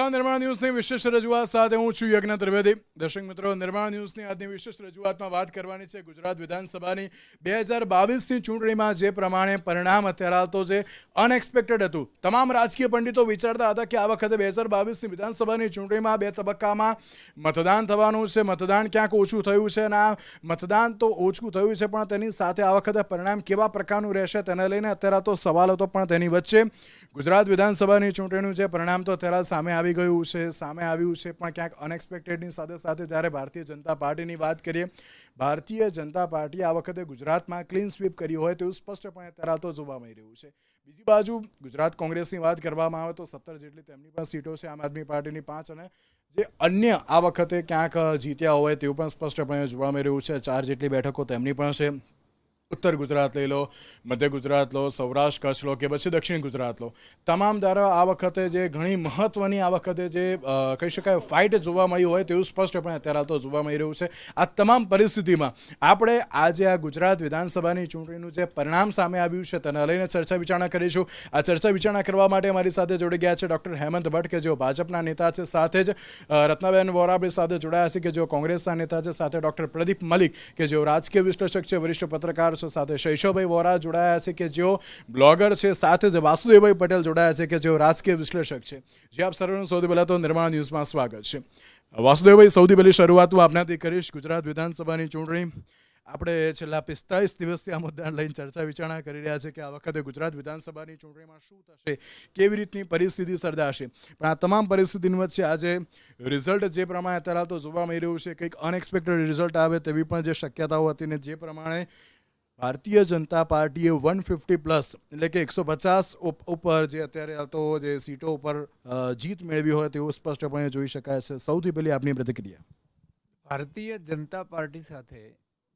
નમસ્કાર નિર્માણ ન્યૂઝની વિશેષ રજૂઆત સાથે હું છું યજ્ઞ ત્રિવેદી। દર્શક મિત્રો, નિર્માણ ન્યૂઝની આજની વિશેષ રજૂઆતમાં વાત કરવાની છે ગુજરાત વિધાનસભાની 2022ની ચૂંટણીમાં જે પ્રમાણે પરિણામ અત્યારે હાલ તો જે અનએક્સપેક્ટેડ હતું। તમામ રાજકીય પંડિતો વિચારતા હતા કે આ વખતે 2022ની વિધાનસભાની ચૂંટણીમાં 2 તબક્કામાં મતદાન થવાનું છે। મતદાન ક્યાંક ઓછું થયું છે અને આ મતદાન તો ઓછું થયું છે, પણ તેની સાથે આ વખતે પરિણામ કેવા પ્રકારનું રહેશે તેને લઈને અત્યારે તો સવાલ હતો। પણ તેની વચ્ચે ગુજરાત વિધાનસભાની ચૂંટણીનું જે પરિણામ તો અત્યારે સામે આવી ગયું છે, સામે આવ્યું છે, પણ ક્યાંક અનએક્સપેક્ટેડની સાથે સાથે જ્યારે ભારતીય જનતા પાર્ટીની વાત કરીએ, ભારતીય જનતા પાર્ટી આ વખતે ગુજરાતમાં ક્લીન સ્વીપ કરી હોય તેવું સ્પષ્ટપણે અત્યારે તો જોવા મળી રહ્યું છે। બીજી બાજુ ગુજરાત કોંગ્રેસની વાત કરવામાં આવે તો 17 જેટલી તેમની પણ સીટો છે, આમ આદમી પાર્ટીની 5 અને જે અન્ય આ વખતે ક્યાંક જીત્યા હોય તેવું પણ સ્પષ્ટપણે જોવા મળી રહ્યું છે। 4 જેટલી બેઠકો તેમની પણ છે। ઉત્તર ગુજરાત લઈ લો, મધ્ય ગુજરાત લો, સૌરાષ્ટ્ર કચ્છ લો કે પછી દક્ષિણ ગુજરાત લો, તમામ દ્વારા આ વખતે જે ઘણી મહત્વની આ વખતે જે કહી શકાય ફાઇટ જોવા મળી હોય તેવું સ્પષ્ટપણે અત્યારે તો જોવા મળી રહ્યું છે। આ તમામ પરિસ્થિતિમાં આપણે આજે આ ગુજરાત વિધાનસભાની ચૂંટણીનું જે પરિણામ સામે આવ્યું છે તેને લઈને ચર્ચા વિચારણા કરીશું। આ ચર્ચા વિચારણા કરવા માટે મારી સાથે જોડી ગયા છે ડૉક્ટર હેમંત ભટ્ટ કે જેઓ ભાજપના નેતા છે, સાથે જ રત્નાબેન વોરા આપણી સાથે જોડાયા છે કે જેઓ કોંગ્રેસના નેતા છે, સાથે ડૉક્ટર પ્રદીપ મલિક કે જેઓ રાજકીય વિશ્લેષક છે, વરિષ્ઠ પત્રકાર છે, સાથે શૈશવભાઈ વોરા જોડાયા છે કે જેઓ બ્લોગર છે, સાથે જ વાસુદેવભાઈ પટેલ જોડાયા છે કે જેઓ રાજકીય વિશ્લેષક છે। જે આપ સર્વનું સૌથી પહેલાં તો નિર્માણ ન્યૂઝમાં સ્વાગત છે। વાસુદેવભાઈ, સૌથી પહેલી શરૂઆત હું આપનાથી કરીશ। ગુજરાત વિધાનસભાની ચૂંટણી આપણે છેલ્લા 45 દિવસથી આ મુદ્દાને લઈને ચર્ચા વિચારણા કરી રહ્યા છે કે આ વખતે ગુજરાત વિધાનસભાની ચૂંટણીમાં શું થશે, કેવી રીતની પરિસ્થિતિ સર્જાશે, પણ આ તમામ પરિસ્થિતિની વચ્ચે આજે રિઝલ્ટ જે પ્રમાણે અત્યારે તો જોવા મળી રહ્યું છે, કંઈક અનએક્સપેક્ટેડ રિઝલ્ટ આવે તેવી પણ જે શક્યતાઓ હતી ને જે પ્રમાણે ભારતીય જનતા પાર્ટીએ 150 પ્લસ એટલે કે 150 ઉપર જે અત્યારે તો જે સીટો ઉપર જીત મેળવી હોય તેવું સ્પષ્ટપણે જોઈ શકાય છે। સૌથી પહેલી આપની પ્રતિક્રિયા। ભારતીય જનતા પાર્ટી સાથે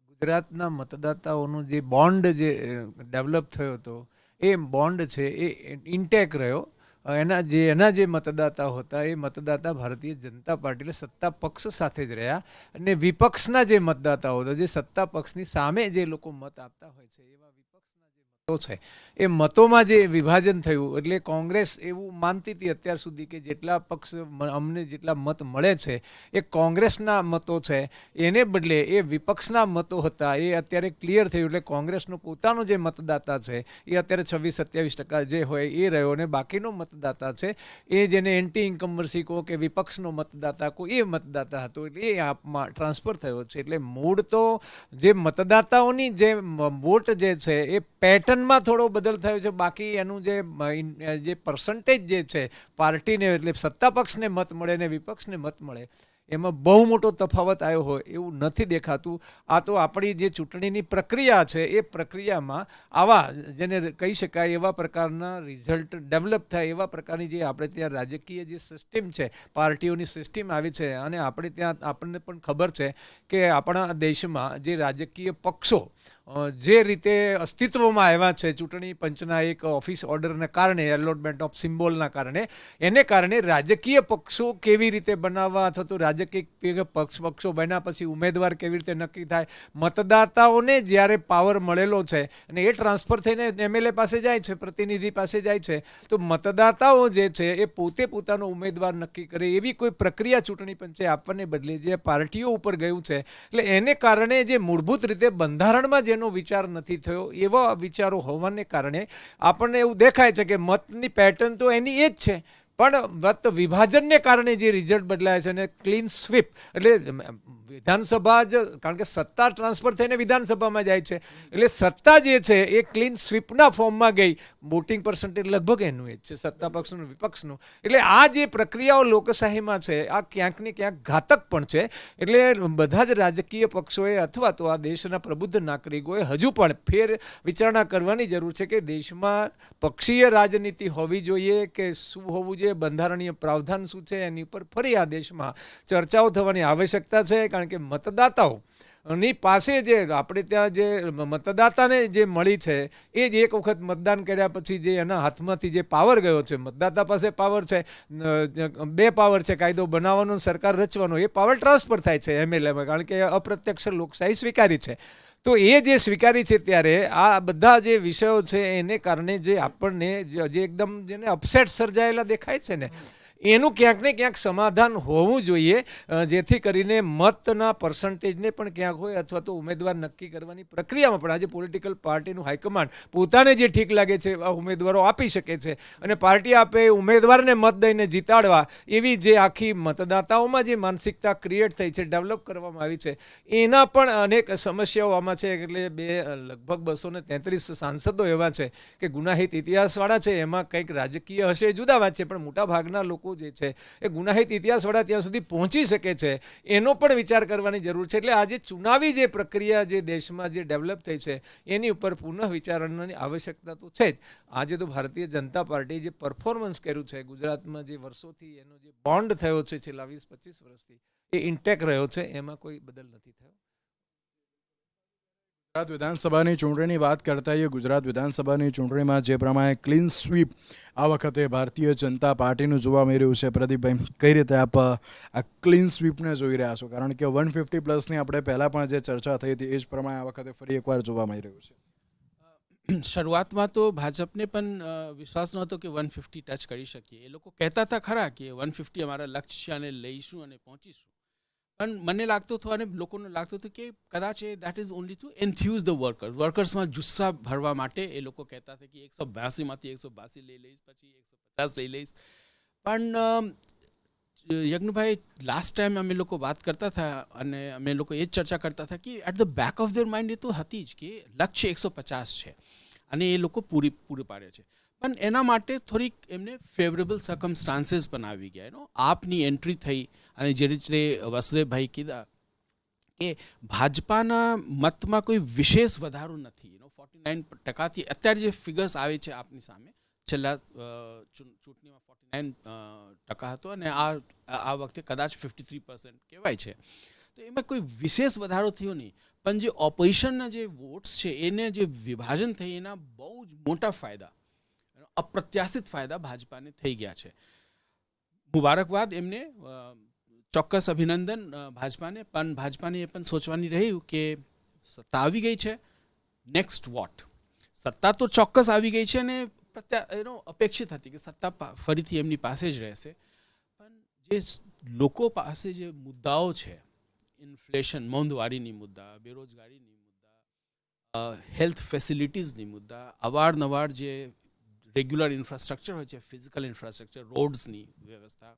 ગુજરાતના મતદાતાઓનું જે બોન્ડ જે ડેવલપ થયો હતો એ બોન્ડ છે એ ઇન્ટેક રહ્યો। એના જે મતદાતા હતા એ મતદાતા ભારતીય જનતા પાર્ટી એટલે સત્તા પક્ષ સાથે જ રહ્યા, અને વિપક્ષના જે મતદાતાઓ હતા, જે સત્તા પક્ષની સામે જે લોકો મત આપતા હોય છે એવા વિપક્ષના જે મતો છે એ મતોમાં જે વિભાજન થયું, એટલે કોંગ્રેસ એવું માનતી હતી અત્યાર સુધી કે જેટલા પક્ષ અમને જેટલા મત મળે છે એ કોંગ્રેસના મતો છે, એને બદલે એ વિપક્ષના મતો હતા એ અત્યારે ક્લિયર થયું। એટલે કોંગ્રેસનો પોતાનો જે મતદાતા છે એ અત્યારે 26-27% જે હોય એ રહ્યો, અને બાકીનો મતદાતા છે એ જેને એન્ટી ઇન્કમ્બન્સી કહો કે વિપક્ષનો મતદાતા કહો એ મતદાતા હતો, એટલે એ આપમાં ટ્રાન્સફર થયો છે। એટલે મૂળ તો જે મતદાતાઓની જે વોટ જે છે એ પેટર્નમાં થોડો બદલ થયો છે, બાકી એનું જે પર્સન્ટેજ જે છે પાર્ટીને એટલે સત્તા પક્ષને મત મળે ને વિપક્ષને મત મળે એમાં બહુ મોટો તફાવત આવ્યો હોય એવું નથી દેખાતું। આ તો આપણી જે ચૂંટણીની પ્રક્રિયા છે એ પ્રક્રિયામાં આવા જેને કહી શકાય એવા પ્રકારના રિઝલ્ટ ડેવલપ થાય, એવા પ્રકારની જે આપણે ત્યાં રાજકીય જે સિસ્ટમ છે, પાર્ટીઓની સિસ્ટમ આવી છે, અને આપણે ત્યાં આપણને પણ ખબર છે કે આપણા દેશમાં જે રાજકીય પક્ષો જે રીતે અસ્તિત્વમાં આવ્યા છે ચૂંટણી પંચના એક ઓફિસ ઓર્ડરને કારણે, એલોટમેન્ટ ઓફ સિમ્બોલના કારણે, એને કારણે રાજકીય પક્ષો કેવી રીતે બનાવવા અથવા તો રાજકીય પક્ષો બન્યા પછી ઉમેદવાર કેવી રીતે નક્કી થાય, મતદાતાઓને જ્યારે પાવર મળેલો છે અને એ ટ્રાન્સફર થઈને એમએલએ પાસે જાય છે, પ્રતિનિધિ પાસે જાય છે, તો મતદાતાઓ જે છે એ પોતે પોતાનો ઉમેદવાર નક્કી કરે એવી કોઈ પ્રક્રિયા ચૂંટણી પંચે આપવાને બદલે જે પાર્ટીઓ ઉપર ગયું છે, એટલે એને કારણે જે મૂળભૂત રીતે બંધારણમાં જેનો વિચાર નથી થયો એવા વિચારો હોવાને કારણે આપણને એવું દેખાય છે કે મતની પેટર્ન તો એની એ જ છે, પણ મત વિભાજનને કારણે જે રિઝલ્ટ બદલાય છે, અને ક્લીન સ્વીપ એટલે વિધાનસભા જ, કારણ કે સત્તા ટ્રાન્સફર થઈને વિધાનસભામાં જાય છે, એટલે સત્તા જે છે એ ક્લીન સ્વીપના ફોર્મમાં ગઈ। વોટિંગ પર્સન્ટેજ લગભગ એનું એ જ છે, સત્તા પક્ષનું વિપક્ષનું। એટલે આ જે પ્રક્રિયાઓ લોકશાહીમાં છે આ ક્યાંક ને ક્યાંક ઘાતક પણ છે। એટલે બધા જ રાજકીય પક્ષોએ અથવા તો આ દેશના પ્રબુદ્ધ નાગરિકોએ હજુ પણ ફેર વિચારણા કરવાની જરૂર છે કે દેશમાં પક્ષીય રાજનીતિ હોવી જોઈએ કે શું હોવું જોઈએ, બંધારણીય પ્રાવધાન શું છે, એની ઉપર ફરી આ દેશમાં ચર્ચાઓ થવાની આવશ્યકતા છે। કારણ કે મતદાતાઓની પાસે જે આપણે ત્યાં જે મતદાતાને જે મળી છે એ જ એક વખત મતદાન કર્યા પછી જે એના હાથમાંથી જે પાવર ગયો છે, મતદાતા પાસે પાવર છે, 2 પાવર છે, કાયદો બનાવવાનો, સરકાર રચવાનો, એ પાવર ટ્રાન્સફર થાય છે એમએલએમાં, કારણ કે અપ્રત્યક્ષ લોકશાહી સ્વીકારી છે। તો એ જે સ્વીકારી છે ત્યારે આ બધા જે વિષયો છે એને કારણે જે આપણને જે એકદમ જેને અપસેટ સર્જાયેલા દેખાય છે ને એનું ક્યાંક ને ક્યાંક સમાધાન હોવું જોઈએ, જેથી કરીને મતના પર્સન્ટેજને પણ ક્યાંક હોય અથવા તો ઉમેદવાર નક્કી કરવાની પ્રક્રિયામાં પણ આજે પોલિટિકલ પાર્ટીનું હાઈકમાન્ડ પોતાને જે ઠીક લાગે છે એવા ઉમેદવારો આપી શકે છે અને પાર્ટી આપે એ ઉમેદવારને મત દઈને જીતાડવા એવી જે આખી મતદાતાઓમાં જે માનસિકતા ક્રિએટ થઈ છે, ડેવલપ કરવામાં આવી છે, એના પણ અનેક સમસ્યાઓ આમાં છે. એટલે લગભગ 233 સાંસદો એવા છે કે ગુનાહિત ઇતિહાસવાળા છે. એમાં કંઈક રાજકીય હશે જુદા વાત છે, પણ મોટા ભાગના લોકો જે છે એ ગુનાહિત ઇતિહાસવાળા ત્યાં સુધી પહોંચી શકે છે એનો પણ વિચાર કરવાની જરૂર છે. એટલે આજે ચુનાવી જે પ્રક્રિયા જે દેશમાં જે ડેવલપ થઈ છે એની ઉપર પુનઃ વિચારણાની આવશ્યકતા તો છે જ. આજે તો ભારતીય જનતા પાર્ટીએ જે પરફોર્મન્સ કર્યું છે ગુજરાતમાં, જે વર્ષોથી એનો જે બોન્ડ થયો છે છેલ્લા 20-25 વર્ષથી, એ ઇન્ટેક રહ્યો છે, એમાં કોઈ બદલ નથી થયો. ગુજરાત વિધાનસભાની ચૂંટણીની વાત કરતા હોઈએ. ગુજરાત વિધાનસભાની ચૂંટણીમાં જે પ્રમાણે ક્લીન સ્વીપ આ વખતે ભારતીય જનતા પાર્ટીનું જોવા મળી રહ્યું છે, પ્રદીપભાઈ, કઈ રીતે આપ આ ક્લીન સ્વીપને જોઈ રહ્યા છો? કારણ કે 150+ ની આપણે પહેલાં પણ જે ચર્ચા થઈ હતી એ જ પ્રમાણે આ વખતે ફરી એકવાર જોવા મળી રહ્યું છે. શરૂઆતમાં તો ભાજપને પણ વિશ્વાસ નહોતો કે 150 ટચ કરી શકીએ. એ લોકો કહેતા હતા ખરા કે 150 અમારા લક્ષ્ય છે અને લઈશું અને પહોંચીશું, પણ મને લાગતું હતું અને લોકોને લાગતું હતું કે કદાચ that is only to enthuse the વર્કર્સમાં જુસ્સા ભરવા માટે એ લોકો કહેતા હતા કે 182માંથી 182 લઈ લઈશ, પછી 150 લઈ લઈશ. પણ યજ્ઞભાઈ, લાસ્ટ ટાઈમ અમે લોકો વાત કરતા હતા અને અમે લોકો એ જ ચર્ચા કરતા હતા કે at the back of their mind એ તો હતી જ કે લક્ષ્ય 150 છે અને એ લોકો પૂરું પાડે છે. પણ એના માટે થોડીક એમને ફેવરેબલ સર્કમસ્ટાન્સીસ પણ આવી ગયા. આપની એન્ટ્રી થઈ અને જે રીતે વસુદેવભાઈ કીધા કે ભાજપાના મતમાં કોઈ વિશેષ વધારો નથી. 49%થી અત્યારે જે ફિગર્સ આવે છે આપની સામે, છેલ્લા ચૂંટણીમાં 49% હતો અને આ વખતે કદાચ 53% કહેવાય છે. તો એમાં કોઈ વિશેષ વધારો થયો નહીં, પણ જે ઓપોઝિશનના જે વોટ્સ છે એને જે વિભાજન થઈ એના બહુ જ મોટા ફાયદા, અપ્રત્યાશિત ફાયદા ભાજપાને થઈ ગયા છે. મુબારકબાદ એમને, ચોક્કસ અભિનંદન ભાજપાને. પણ ભાજપાને એ પણ સોચવાની રહ્યું કે સત્તા આવી ગઈ છે, નેક્સ્ટ વોટ. સત્તા તો ચોક્કસ આવી ગઈ છે અને અપેક્ષિત હતી કે સત્તા ફરીથી એમની પાસે જ રહેશે, પણ જે લોકો પાસે જે મુદ્દાઓ છે, ઇન્ફ્લેશન, મોંઘવારીની મુદ્દા, બેરોજગારીની મુદ્દા, હેલ્થ ફેસિલિટીઝની મુદ્દા, અવારનવાર જે રેગ્યુલર ઇન્ફ્રાસ્ટ્રક્ચર હોય છે, ફિઝિકલ ઇન્ફ્રાસ્ટ્રક્ચર, રોડ્સની વ્યવસ્થા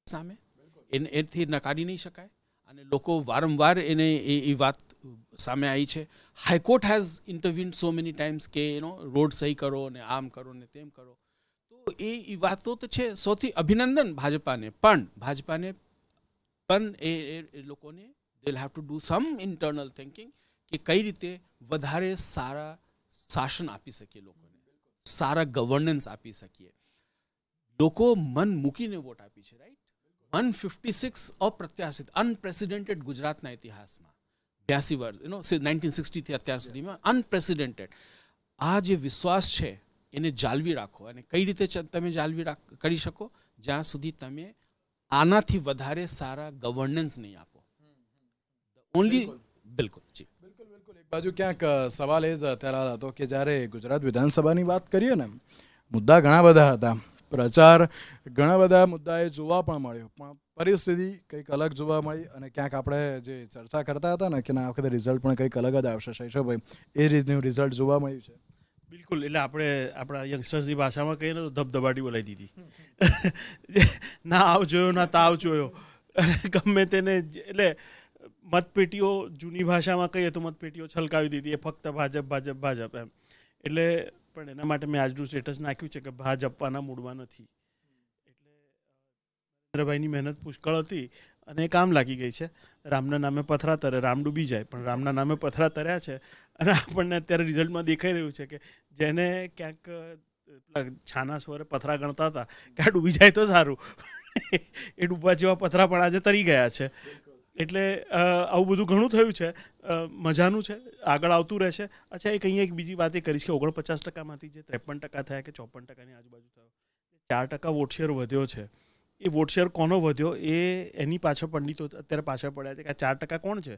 સામે એથી નકારી નહીં શકાય અને લોકો વારંવાર એને એ વાત સામે આવી છે. High court has intervened so many times કે રોડ સહી કરો ને આમ કરો ને તેમ કરો. તો એ વાતો તો છે. સૌથી અભિનંદન ભાજપાને, પણ એ લોકોને they have to do sum internal thinking કે કઈ રીતે વધારે સારા શાસન આપી શકીએ, લોકોને સારા ગવર્નન્સ આપી શકીએ. લોકો મન મૂકીને વોટ આપી છે, રાઈટ. 156 અપ્રત્યાશિત, અનપ્રેસિડેન્ટેડ ગુજરાતના ઇતિહાસમાં 82 વર્ષ 1960 થી અત્યાર સુધીમાં અનપ્રેસિડેન્ટેડ. આ જે વિશ્વાસ છે એને જાળવી રાખો. અને કઈ રીતે તમે જાળવી કરી શકો? જ્યાં સુધી તમે આનાથી વધારે સારા ગવર્નન્સ નહીં આપો. ઓનલી બિલકુલ જી બિલકુલ. એક બાજુ ક્યાંક સવાલ એ જ અત્યારે હતો કે જ્યારે ગુજરાત વિધાનસભાની વાત કરીએ ને, મુદ્દા ઘણા બધા હતા, પ્રચાર ઘણા બધા મુદ્દાએ જોવા પણ મળ્યો, પણ પરિસ્થિતિ કંઈક અલગ જોવા મળી અને ક્યાંક આપણે જે ચર્ચા કરતા હતા ને કે આ વખતે રિઝલ્ટ પણ કંઈક અલગ જ આવશે, શૈશવભાઈ, એ રીતનું રિઝલ્ટ જોવા મળ્યું છે. બિલકુલ. એટલે આપણે આપણા યંગસ્ટર્સની ભાષામાં કહીએ ને તો ધબધબાટી બોલાવી દીધી. ના આવ જોયો ના તાવ જોયો, ગમે તેને. એટલે મતપેટીઓ, જૂની ભાષામાં કહીએ તો મતપેટીઓ છલકાવી દીધી, એ ફક્ત ભાજપ ભાજપ ભાજપ એમ. એટલે પણ એના માટે મેં આજનું સ્ટેટસ નાખ્યું છે કે ભાજપવાના મૂડમાં નથી. એટલે નરેન્દ્રભાઈની મહેનત પુષ્કળ હતી અને કામ લાગી ગઈ છે. રામના નામે પથરા તરે, રામ ડૂબી જાય, પણ રામના નામે પથરા તર્યા છે અને આપણને અત્યારે રિઝલ્ટમાં દેખાઈ રહ્યું છે કે જેને ક્યાંક છાના સ્વરે પથરા ગણતા હતા કે આ ડૂબી જાય તો સારું, એ ડૂબવા જેવા પથરા પણ આજે તરી ગયા છે. એટલે આવું બધું ઘણું થયું છે, મજાનું છે, આગળ આવતું રહેશે. અચ્છા, અહીંયા એક બીજી વાત એ કરીશ કે 49%માંથી જે 53% થયા કે 54%ની આજુબાજુ થયો, 4% વોટશેર વધ્યો છે. એ વોટશેર કોનો વધ્યો એની પાછળ પંડિતો અત્યારે પાછળ પડ્યા છે કે આ 4% કોણ છે.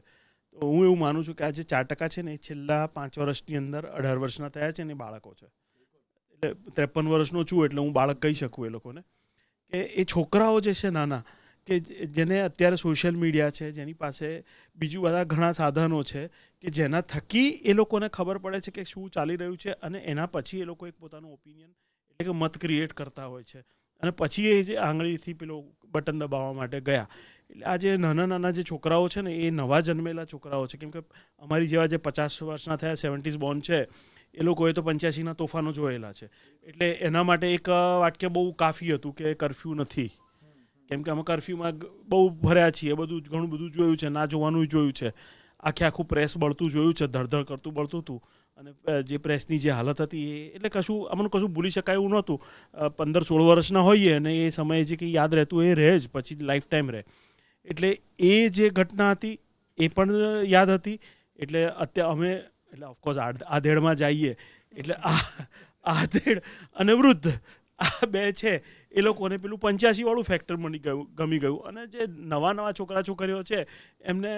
તો હું એવું માનું છું કે આ જે 4% છે ને એ છેલ્લા 5 વર્ષની અંદર 18 વર્ષના થયા છે ને બાળકો છે. એટલે 53 વર્ષનો છું એટલે હું બાળક કહી શકું એ લોકોને, કે એ છોકરાઓ જે છે નાના, કે જેને અત્યારે સોશિયલ મીડિયા છે, જેની પાસે બીજું બધા ઘણા સાધનો છે, કે જેના થકી એ લોકોને ખબર પડે છે કે શું ચાલી રહ્યું છે, અને એના પછી એ લોકો એક પોતાનું ઓપિનિયન એટલે કે મત ક્રિએટ કરતા હોય છે, અને પછી એ જે આંગળીથી પેલો બટન દબાવવા માટે ગયા. એટલે આ જે નાના નાના જે છોકરાઓ છે ને એ નવા જન્મેલા છોકરાઓ છે, કેમ કે અમારી જેવા જે 50 વર્ષના થયા 70s બોર્ન છે એ લોકોએ તો 85ના તોફાનો જોયેલા છે. એટલે એના માટે એક વાક્ય બહુ કાફી હતું કે કર્ફ્યુ નથી, કેમ કે અમે કર્ફ્યુમાં બહુ ભર્યા છીએ, ઘણું બધું જોયું છે, ના જોવાનું જોયું છે, આખું પ્રેસ બળતું જોયું છે, ધડધડ કરતું બળતું હતું, અને જે પ્રેસની જે હાલત હતી એટલે અમને કશું ભૂલી શકાય એવું નહોતું. 15-16 વર્ષના હોઈએ અને એ સમયે જે કંઈ યાદ રહેતું એ રહે જ, પછી લાઈફ ટાઈમ રહે. એટલે એ જે ઘટના હતી એ પણ યાદ હતી. એટલે અત્યારે અમે એટલે ઓફકોર્સ આધેડમાં જઈએ એટલે આધેડ અને વૃદ્ધ આ બે છે એ લોકોને પેલું 85 વાળું ફેક્ટર ગમી ગયું. અને જે નવા છોકરા છોકરીઓ છે એમને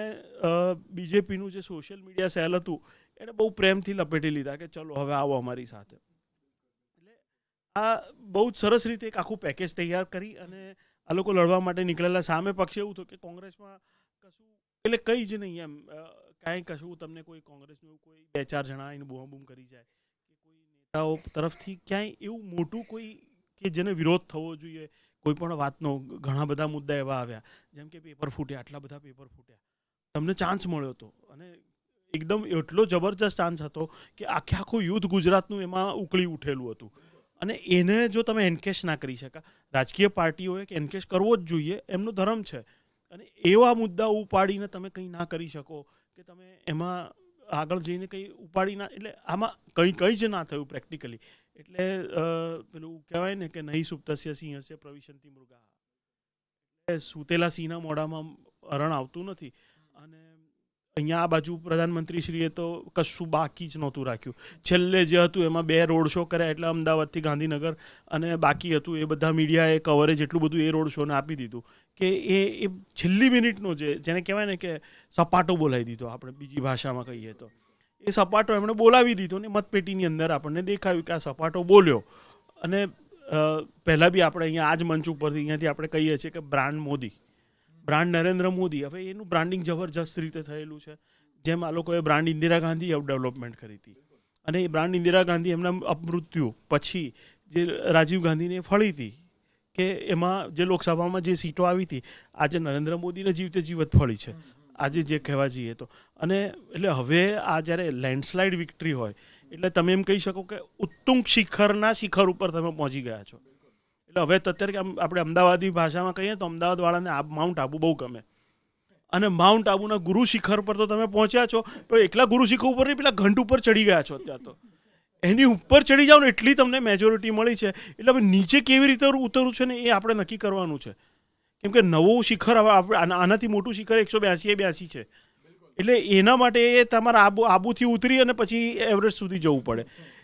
બીજેપીનું જે સોશિયલ મીડિયા સેલ હતું એને બહુ પ્રેમથી લપેટી લીધા કે ચલો હવે આવો અમારી સાથે. એટલે આ બહુ જ સરસ રીતે એક આખું પેકેજ તૈયાર કરી અને આ લોકો લડવા માટે નીકળેલા. સામે પક્ષે એવું હતું કે કોંગ્રેસમાં કશું એટલે કંઈ જ નહીં, એમ કાંઈ કશું તમને કોઈ કોંગ્રેસનું કોઈ 2-4 જણા આવીને બૂમ કરી જાય, કે કોઈ નેતાઓ તરફથી ક્યાંય એવું મોટું કોઈ કે જેને વિરોધ થવો જોઈએ કોઈ પણ વાતનો. ઘણા બધા મુદ્દા એવા આવ્યા જેમ કે પેપર ફૂટ્યા, આટલા બધા પેપર ફૂટ્યા, તમને ચાન્સ મળ્યો હતો, અને એકદમ એટલો જબરજસ્ત ચાન્સ હતો કે આખું યુદ્ધ ગુજરાતનું એમાં ઉકળી ઉઠેલું હતું. અને એને જો તમે એન્કેશ ના કરી શકા, રાજકીય પાર્ટીઓએ કે એન્કેશ કરવો જ જોઈએ, એમનો ધર્મ છે, અને એવા મુદ્દા ઉપાડીને તમે કંઈ ના કરી શકો કે તમે એમાં આગળ જઈને કંઈ ઉપાડી ના, એટલે આમાં કંઈ જ ના થયું પ્રેક્ટિકલી. એટલે પેલું કહેવાય ને કે નહીં સુપ્તસ્ય સિંહસ્ય પ્રવિશંતિ મૃગા, એટલે સૂતેલા સિંહના મોઢામાં અરણ આવતું નથી. અને અહીંયા આ બાજુ પ્રધાનમંત્રીશ્રીએ તો કશું બાકી જ નહોતું રાખ્યું. છેલ્લે જે હતું એમાં 2 રોડ શો કર્યા, એટલે અમદાવાદથી ગાંધીનગર, અને બાકી હતું એ બધા મીડિયાએ કવરેજ એટલું બધું એ રોડ શોને આપી દીધું કે એ છેલ્લી મિનિટનો જેને કહેવાય ને કે સપાટો બોલાવી દીધો, આપણે બીજી ભાષામાં કહીએ તો એ સપાટો એમણે બોલાવી દીધો ને મતપેટીની અંદર આપણને દેખાયું કે આ સપાટો બોલ્યો. અને પહેલાં બી આપણે અહીંયા આ જ મંચ ઉપરથી અહીંયાથી આપણે કહીએ છીએ કે બ્રાન્ડ મોદી, બ્રાન્ડ નરેન્દ્ર મોદી. હવે એનું બ્રાન્ડિંગ જબરજસ્ત રીતે થયેલું છે. જેમ આ લોકોએ બ્રાન્ડ ઇન્દિરા ગાંધી ડેવલપમેન્ટ કરી હતી, અને એ બ્રાન્ડ ઇન્દિરા ગાંધી એમના અપમૃત્યુ પછી જે રાજીવ ગાંધીને ફળી હતી, કે એમાં જે લોકસભામાં જે સીટો આવી હતી, આજે નરેન્દ્ર મોદીને જીવતે જીવત ફળી છે આજે જે કહેવા જઈએ તો. અને એટલે હવે આ જ્યારે લેન્ડસ્લાઇડ વિક્ટરી હોય એટલે તમે એમ કહી શકો કે ઉત્તુંગ શિખરના શિખર ઉપર તમે પહોંચી ગયા છો. એટલે હવે તો અત્યારે આપણે અમદાવાદી ભાષામાં કહીએ તો અમદાવાદવાળાને માઉન્ટ આબુ બહુ ગમે, અને માઉન્ટ આબુના ગુરુ શિખર પર તો તમે પહોંચ્યા છો, પણ એકલા ગુરુ શિખર ઉપર નહીં, પેલા ઘંટ ઉપર ચડી ગયા છો. અત્યારે તો એની ઉપર ચડી જાઓ ને એટલી તમને મેજોરિટી મળી છે. એટલે હવે નીચે કેવી રીતે ઉતરવું છે ને એ આપણે નક્કી કરવાનું છે, કેમ કે નવું શિખર હવે આનાથી મોટું શિખર 182 છે. એટલે એના માટે એ તમારે આબુથી ઉતરી અને પછી એવરેસ્ટ સુધી જવું પડે.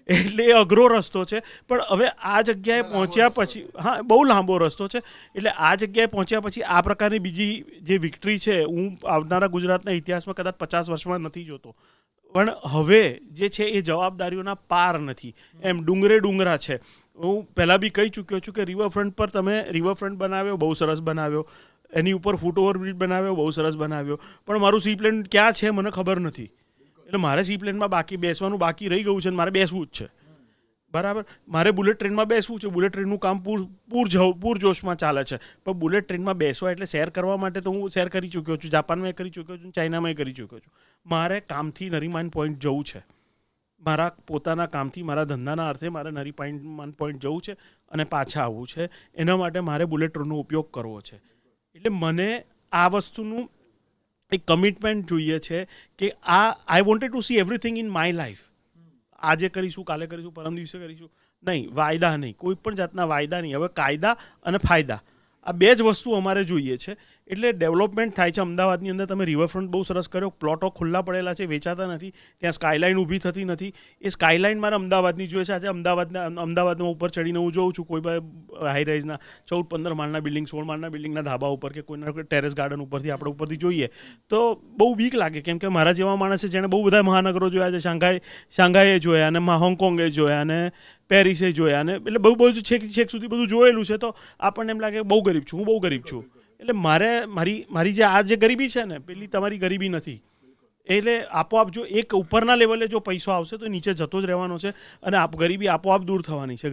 એટલે એ અઘરો રસ્તો છે. પણ હવે આ જગ્યાએ પહોંચ્યા પછી, હા બહુ લાંબો રસ્તો છે. એટલે આ જગ્યાએ પહોંચ્યા પછી આ પ્રકારની બીજી જે વિક્ટરી છે હું આવનારા ગુજરાતના ઇતિહાસમાં કદાચ 50 વર્ષમાં નથી જોતો. પણ હવે જે છે એ જવાબદારીઓના પાર નથી, એમ ડુંગરા છે. હું પહેલાં બી કહી ચૂક્યો છું કે રિવરફ્રન્ટ પર તમે રિવરફ્રન્ટ બનાવ્યો, બહુ સરસ બનાવ્યો, એની ઉપર ફૂટ ઓવરબ્રિજ બનાવ્યો, બહુ સરસ બનાવ્યો, પણ મારું સી પ્લેન ક્યાં છે મને ખબર નથી. એટલે મારે સી પ્લેનમાં બેસવાનું બાકી રહી ગયું છે, અને મારે બેસવું જ છે. બરાબર, મારે બુલેટ ટ્રેનમાં બેસવું છે. બુલેટ ટ્રેનનું કામ પૂરજોશમાં ચાલે છે, પણ બુલેટ ટ્રેનમાં બેસવા એટલે શેર કરવા માટે તો હું શેર કરી ચૂક્યો છું, જાપાનમાં કરી ચૂક્યો છું, ચાઇનામાં કરી ચૂક્યો છું. મારે કામથી નરીમાન પોઈન્ટ જવું છે, મારા પોતાના કામથી, મારા ધંધાના અર્થે મારે નરીમાન પોઈન્ટ જવું છે અને પાછા આવવું છે. એના માટે મારે બુલેટ ટ્રેનનો ઉપયોગ કરવો છે. એટલે મને આ વસ્તુનું એક કમિટમેન્ટ જોઈએ છે કે I wanted to C everything in my life. આજે કરીશું, કાલે કરીશું, પરમ દિવસે કરીશું નહીં, વાયદા નહીં, કોઈ પણ જાતના વાયદા નહીં. હવે કાયદા અને ફાયદા આ 2 જ વસ્તુ અમારે જોઈએ છે. એટલે ડેવલપમેન્ટ થાય છે. અમદાવાદની અંદર તમે રિવરફ્રન્ટ બહુ સરસ કર્યો, પ્લોટો ખુલ્લા પડેલા છે, વેચાતા નથી, ત્યાં સ્કાયલાઇન ઊભી થતી નથી. એ સ્કાયલાઇન મારે અમદાવાદની જોઈએ છે. આજે અમદાવાદમાં ઉપર ચડીને હું જોઉં છું કોઈ હાઈ રાઇઝના 14-15 માળના બિલ્ડિંગ, 16 માળના બિલ્ડિંગના ધાબા ઉપર કે કોઈના ટેરેસ ગાર્ડન ઉપરથી આપણે ઉપરથી જોઈએ તો બહુ બીક લાગે, કેમ કે મારા જેવા માણસે જેણે બહુ બધા મહાનગરો જોયા છે, શાંઘાઈએ જોયા, અને હોંગકોંગે જોયા, અને પેરિસે જોયા અને એટલે બહુ બધું છેક સુધી બધું જોયેલું છે. તો આપણને એમ લાગે બહુ ગરીબ છું, હું બહુ ગરીબ છું. એટલે મારી જે આ જે ગરીબી છે ને, પેલી તમારી ગરીબી નથી. એટલે આપોઆપ જો એક ઉપરના લેવલે જો પૈસો આવશે તો નીચે જતો જ રહેવાનો છે અને ગરીબી આપોઆપ દૂર થવાની છે.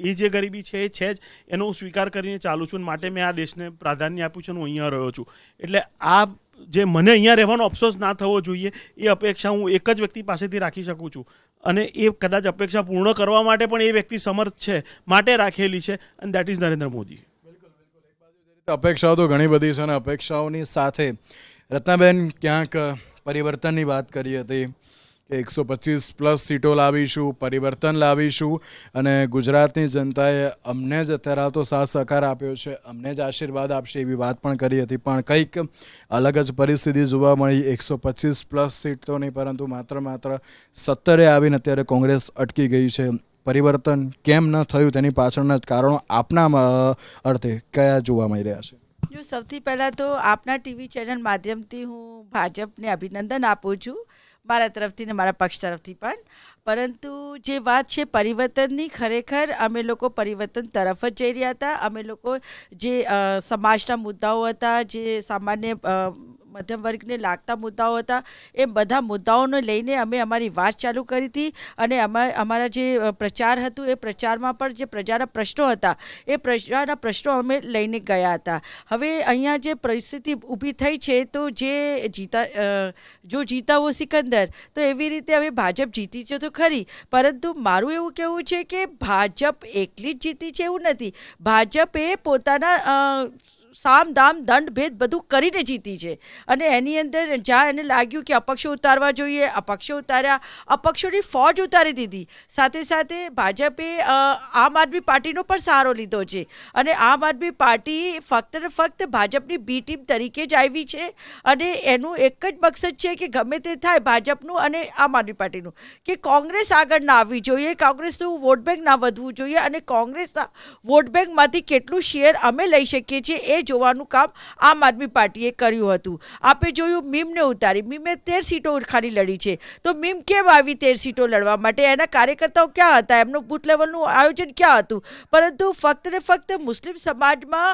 એ જે ગરીબી છે એ છે જ, એનો હું સ્વીકાર કરીને ચાલું છું અને માટે મેં આ દેશને પ્રાધાન્ય આપ્યું છે અને હું અહીંયા રહ્યો છું. એટલે આ જે મને અહીંયા રહેવાનો અફસોસ ના થવો જોઈએ એ અપેક્ષા હું એક જ વ્યક્તિ પાસેથી રાખી શકું છું અને એ કદાચ અપેક્ષા પૂર્ણ કરવા માટે પણ એ વ્યક્તિ સમર્થ છે માટે રાખેલી છે અને દેટ ઇઝ નરેન્દ્ર મોદી. અપેક્ષાઓ તો ઘણી બધી છે અને અપેક્ષાઓની સાથે રત્નાબેન ક્યાંક પરિવર્તનની વાત કરી હતી કે 125+ સીટો લાવીશું, પરિવર્તન લાવીશું અને ગુજરાતની જનતાએ અમને જ અત્યારે તો સાથ સહકાર આપ્યો છે, અમને જ આશીર્વાદ આપશે એવી વાત પણ કરી હતી. પણ કંઈક અલગ જ પરિસ્થિતિ જોવા મળી. 125+ સીટો નહીં પરંતુ માત્ર 17 આવીને અત્યારે કોંગ્રેસ અટકી ગઈ છે. પરિવર્તન કેમ ન થયું તેની પાછળના કારણો આપના અર્થે કયા જોવા મળી રહ્યા છે? જો સૌથી પહેલાં તો આપના ટીવી ચેનલ માધ્યમથી હું ભાજપને અભિનંદન આપું છું, મારા તરફથી ને મારા પક્ષ તરફથી પણ. પરંતુ જે વાત છે પરિવર્તનની, ખરેખર અમે લોકો પરિવર્તન તરફ જ જઈ રહ્યા હતા. અમે લોકો જે સમાજના મુદ્દાઓ હતા, જે સામાન્ય મધ્યમ વર્ગને લાગતા મુદ્દાઓ હતા, એ બધા મુદ્દાઓને લઈને અમે અમારી વાત ચાલુ કરી હતી અને અમારા જે પ્રચાર હતું એ પ્રચારમાં પણ જે પ્રજાના પ્રશ્નો હતા એ પ્રજાના પ્રશ્નો અમે લઈને ગયા હતા. હવે અહીંયા જે પરિસ્થિતિ ઊભી થઈ છે તો જો જીતા વો સિકંદર, તો એવી રીતે હવે ભાજપ જીતી છે તો ખરી, પરંતુ મારું એવું કહેવું છે કે ભાજપ એકલી જ જીતી છે એવું નથી. ભાજપે પોતાના સામ દામ દંડ ભેદ બધું કરીને જીતી છે અને એની અંદર જ્યાં એને લાગ્યું કે અપક્ષો ઉતારવા જોઈએ, અપક્ષો ઉતાર્યા, અપક્ષોની ફોજ ઉતારી દીધી. સાથે સાથે ભાજપે આમ આદમી પાર્ટીનો પણ સહારો લીધો છે અને આમ આદમી પાર્ટી ફક્ત ને ફક્ત ભાજપની બી ટીમ તરીકે જ આવી છે અને એનું એક જ મકસદ છે કે ગમે તે થાય ભાજપનું અને આમ આદમી પાર્ટીનું, કે કોંગ્રેસ આગળ ના આવવી જોઈએ, કોંગ્રેસનું વોટ બેંક ના વધવું જોઈએ અને કોંગ્રેસના વોટ બેંકમાંથી કેટલું શેર અમે લઈ શકીએ છીએ એ જોવાનું કામ આમ આદમી પાર્ટીએ કર્યું હતું. આપે જોયું મીમને ઉતારી, મીમે 13 સીટો ખાલી લડી છે. તો મીમ કેમ આવી 13 સીટો લડવા માટે? એના કાર્યકર્તાઓ ક્યાં હતા? એમનું બૂથ લેવલનું આયોજન ક્યાં હતું? પરંતુ ફક્ત ને ફક્ત મુસ્લિમ સમાજમાં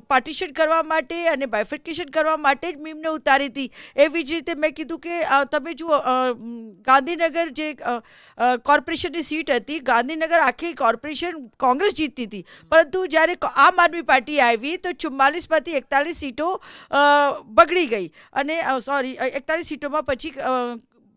પાર્ટીશન કરવા માટે અને બાયફિકેશન કરવા માટે જ મીમને ઉતારી હતી. એવી જ રીતે મેં કીધું કે તમે જુઓ ગાંધીનગર જે કોર્પોરેશનની સીટ હતી, ગાંધીનગર આખી કોર્પોરેશન કોંગ્રેસ જીતતી હતી, પરંતુ જ્યારે આમ આદમી પાર્ટી આવી તો 44માંથી 41 સીટો બગડી ગઈ અને 41 સીટોમાં પછી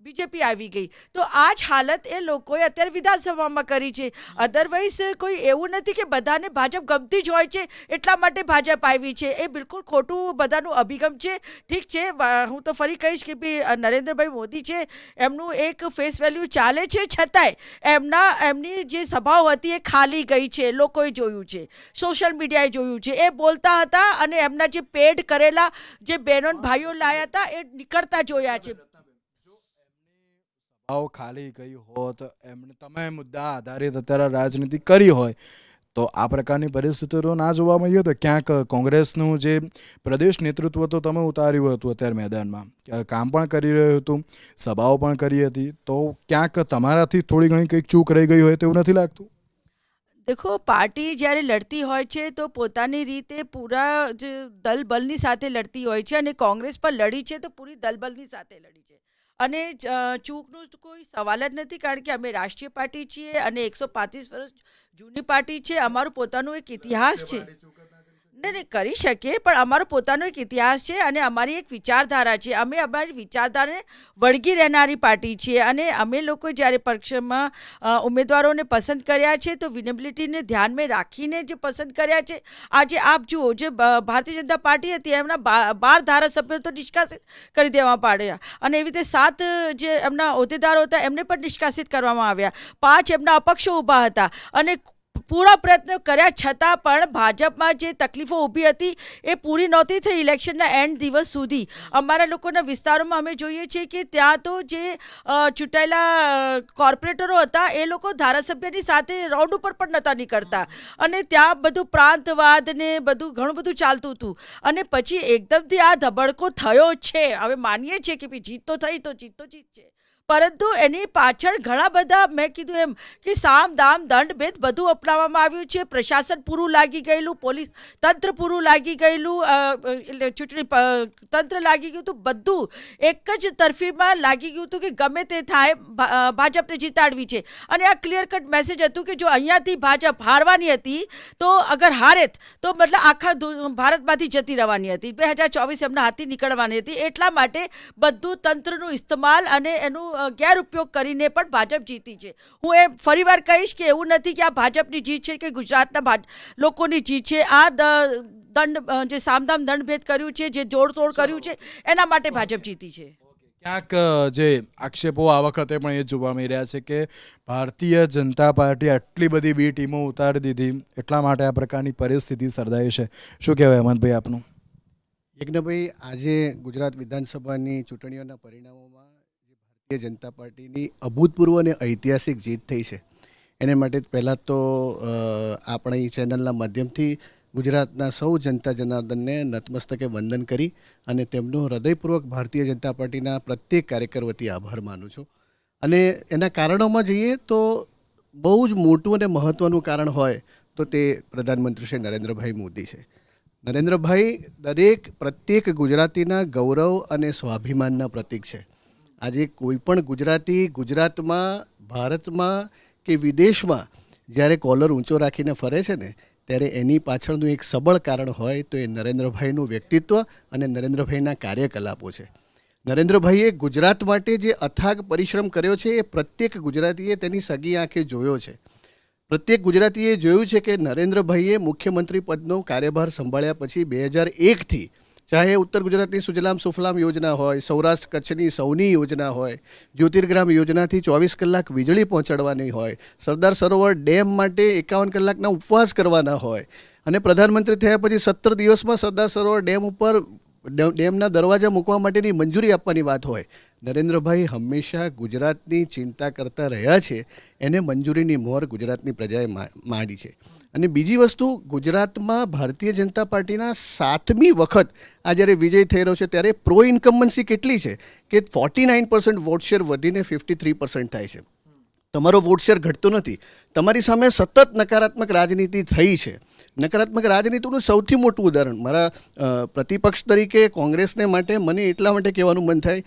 બીજેપી આવી ગઈ. તો આ જ હાલત એ લોકોએ અત્યારે વિધાનસભામાં કરી છે. અધરવાઇઝ કોઈ એવું નથી કે બધાને ભાજપ ગમતી જ હોય છે એટલા માટે ભાજપ આવી છે. એ બિલકુલ ખોટું બધાનું અભિગમ છે. ઠીક છે, હું તો ફરી કહીશ કે ભાઈ નરેન્દ્રભાઈ મોદી છે, એમનું એક ફેસ વેલ્યુ ચાલે છે, છતાંય એમની જે સભાઓ હતી એ ખાલી ગઈ છે. લોકોએ જોયું છે, સોશિયલ મીડિયાએ જોયું છે. એ બોલતા હતા અને એમના જે પેડ કરેલા જે બહેનો ભાઈઓ લાયા હતા એ નીકળતા જોયા છે. ખાલી ગઈ હોત, એમણે તમે મુદ્દા આધારિત અત્યારે રાજનીતિ કરી હોય તો આ પ્રકારની પરિસ્થિતિઓ ના જોવા મળી તો ક્યાંક કોંગ્રેસનું જે પ્રદેશ નેતૃત્વ તો તમે ઉતાર્યું હતું અત્યારે મેદાનમાં, કામ પણ કરી રહ્યું હતું, સભાઓ પણ કરી હતી, તો ક્યાંક તમારાથી થોડી ઘણી કંઈક ચૂક રહી ગઈ હોય તેવું નથી લાગતું? દેખો, પાર્ટી જ્યારે લડતી હોય છે તો પોતાની રીતે પૂરા જ દલબલની સાથે લડતી હોય છે અને કોંગ્રેસ પર લડી છે તો પૂરી દલબલની સાથે લડી છે અને ચૂકનો કોઈ સવાલ જ નથી, કારણ કે અમે રાષ્ટ્રીય પાર્ટી છીએ અને 135 વર્ષ જૂની પાર્ટી છે. અમારું પોતાનું એક ઇતિહાસ છે. નહીં કરી શકીએ, પણ અમારો પોતાનો એક ઇતિહાસ છે અને અમારી એક વિચારધારા છે. અમે અમારી વિચારધારાને વળગી રહેનારી પાર્ટી છીએ અને અમે લોકો જ્યારે પક્ષમાં ઉમેદવારોને પસંદ કર્યા છે તો વિનેબિલિટીને ધ્યાનમાં રાખીને જે પસંદ કર્યા છે. આજે આપ જુઓ, જે ભારતીય જનતા પાર્ટી હતી એમના 12 ધારાસભ્યો તો નિષ્કાસિત કરી દેવામાં પાડ્યા અને એવી રીતે 7 જે એમના હોદ્દેદારો હતા એમને પણ નિષ્કાસિત કરવામાં આવ્યા. 5 એમના અપક્ષો ઊભા હતા અને પૂરા પ્રયત્નો કર્યા છતાં પણ ભાજપમાં જે તકલીફો ઊભી હતી એ પૂરી નહોતી થઈ ઇલેક્શનના એન્ડ દિવસ સુધી. અમારા લોકોના વિસ્તારોમાં અમે જોઈએ છીએ કે ત્યાં તો જે ચૂંટાયેલા કોર્પોરેટરો હતા એ લોકો ધારાસભ્યની સાથે રાઉન્ડ ઉપર પણ નહોતા નીકળતા અને ત્યાં બધું પ્રાંતવાદ ને ઘણું બધું ચાલતું હતું અને પછી એકદમથી આ ધબડકો થયો છે. હવે માનીએ છીએ કે જીત તો થઈ તો જીત છે, પરંતુ એની પાછળ ઘણા બધા મેં કીધું એમ કે સામ દામ દંડ ભેદ બધું અપનાવવામાં આવ્યું છે. પ્રશાસન પૂરું લાગી ગયેલું, પોલીસ તંત્ર પૂરું લાગી ગયેલું, એટલે ચૂંટણી તંત્ર લાગી ગયું હતું, બધું એક જ તરફીમાં લાગી ગયું હતું કે ગમે તે થાય ભાજપને જીતાડવી છે. અને આ ક્લિયર કટ મેસેજ હતું કે જો અહીંયાથી ભાજપ હારવાની હતી તો અગર હારેત તો મતલબ આખા ભારતમાંથી જતી રહેવાની હતી. 2024 એમના હાથથી નીકળવાની હતી. એટલા માટે બધું તંત્રનું ઇસ્તેમાલ અને એનું ગેરઉપયોગ કરીને પણ ભાજપ જીતી છે. હું એ ફરીવાર કહીશ કે એવું નથી કે આ ભાજપની જીત છે કે ગુજરાતના લોકોની જીત છે. આ દંડ જે સામદામ દંડભેદ કર્યું છે, જે જોડતોડ કર્યું છે, એના માટે ભાજપ જીતી છે. ક્યાંક જે આક્ષેપો આ વખતે પણ એ જોવા મળી રહ્યા છે કે ભારતીય જનતા પાર્ટી આટલી બધી બી ટીમો ઉતારી દીધી એટલા માટે આ પ્રકારની પરિસ્થિતિ સર્જાઈ છે. શું કહેવાય હેમંતભાઈ આપનું? યજ્ઞભાઈ, આજે ગુજરાત વિધાનસભાની ચૂંટણીઓના પરિણામોમાં જે ભારતીય જનતા પાર્ટીની અભૂતપૂર્વ અને ઐતિહાસિક જીત થઈ છે એને માટે પહેલાં તો આપણી ચેનલના માધ્યમથી ગુજરાતના સૌ જનતા જનાર્દનને નતમસ્તકે વંદન કરી અને તેમનો હૃદયપૂર્વક ભારતીય જનતા પાર્ટીના પ્રત્યેક કાર્યકર વતી આભાર માનું છું. અને એના કારણોમાં જઈએ તો બહુ જ મોટું અને મહત્ત્વનું કારણ હોય તો તે પ્રધાનમંત્રી શ્રી નરેન્દ્રભાઈ મોદી છે. નરેન્દ્રભાઈ પ્રત્યેક ગુજરાતીના ગૌરવ અને સ્વાભિમાનના પ્રતીક છે. આજે કોઈ પણ ગુજરાતી ગુજરાતમાં, ભારતમાં કે વિદેશમાં જ્યારે કોલર ઊંચો રાખીને ફરે છે ને ત્યારે એની પાછળનું એક સબળ કારણ હોય તો એ નરેન્દ્રભાઈનું વ્યક્તિત્વ અને નરેન્દ્રભાઈના કાર્યકલાપો છે. નરેન્દ્રભાઈએ ગુજરાત માટે જે અથાગ પરિશ્રમ કર્યો છે એ પ્રત્યેક ગુજરાતીએ તેની સગી આંખે જોયો છે. પ્રત્યેક ગુજરાતીએ જોયું છે કે નરેન્દ્રભાઈએ મુખ્યમંત્રી પદનો કાર્યભાર સંભાળ્યા પછી 2001થી ચાહે ઉત્તર ગુજરાતની સુજલામ સુફલામ યોજના હોય, સૌરાષ્ટ્ર કચ્છની સૌની યોજના હોય, જ્યોતિર્ગ્રામ યોજનાથી 24 કલાક વીજળી પહોંચાડવાની હોય, સરદાર સરોવર ડેમ માટે 51 કલાકના ઉપવાસ કરવાના હોય અને પ્રધાનમંત્રી થયા પછી 17 દિવસમાં સરદાર સરોવર ડેમ ઉપર ડેમના દરવાજા મૂકવા માટેની મંજૂરી આપવાની વાત હોય. નરેન્દ્રભાઈ હંમેશા ગુજરાતની ચિંતા કરતા રહ્યા છે. એને મંજૂરીની મોહર ગુજરાતની પ્રજાએ માંડી છે. અને બીજી વસ્તુ, ગુજરાતમાં ભારતીય જનતા પાર્ટીના 7મી વખત આ જ્યારે વિજય થઈ રહ્યો છે ત્યારે પ્રો ઇન્કમ્બન્સી કેટલી છે કે 49% વોટ શેર વધીને 53% થાય છે. તમારો વોટ શેર ઘટતો નથી. તમારી સામે સતત નકારાત્મક રાજનીતિ થઈ છે. નકારાત્મક રાજનીતિનું સૌથી મોટું ઉદાહરણ મારા પ્રતિપક્ષ તરીકે કોંગ્રેસને માટે મને એટલા માટે કહેવાનું મન થાય,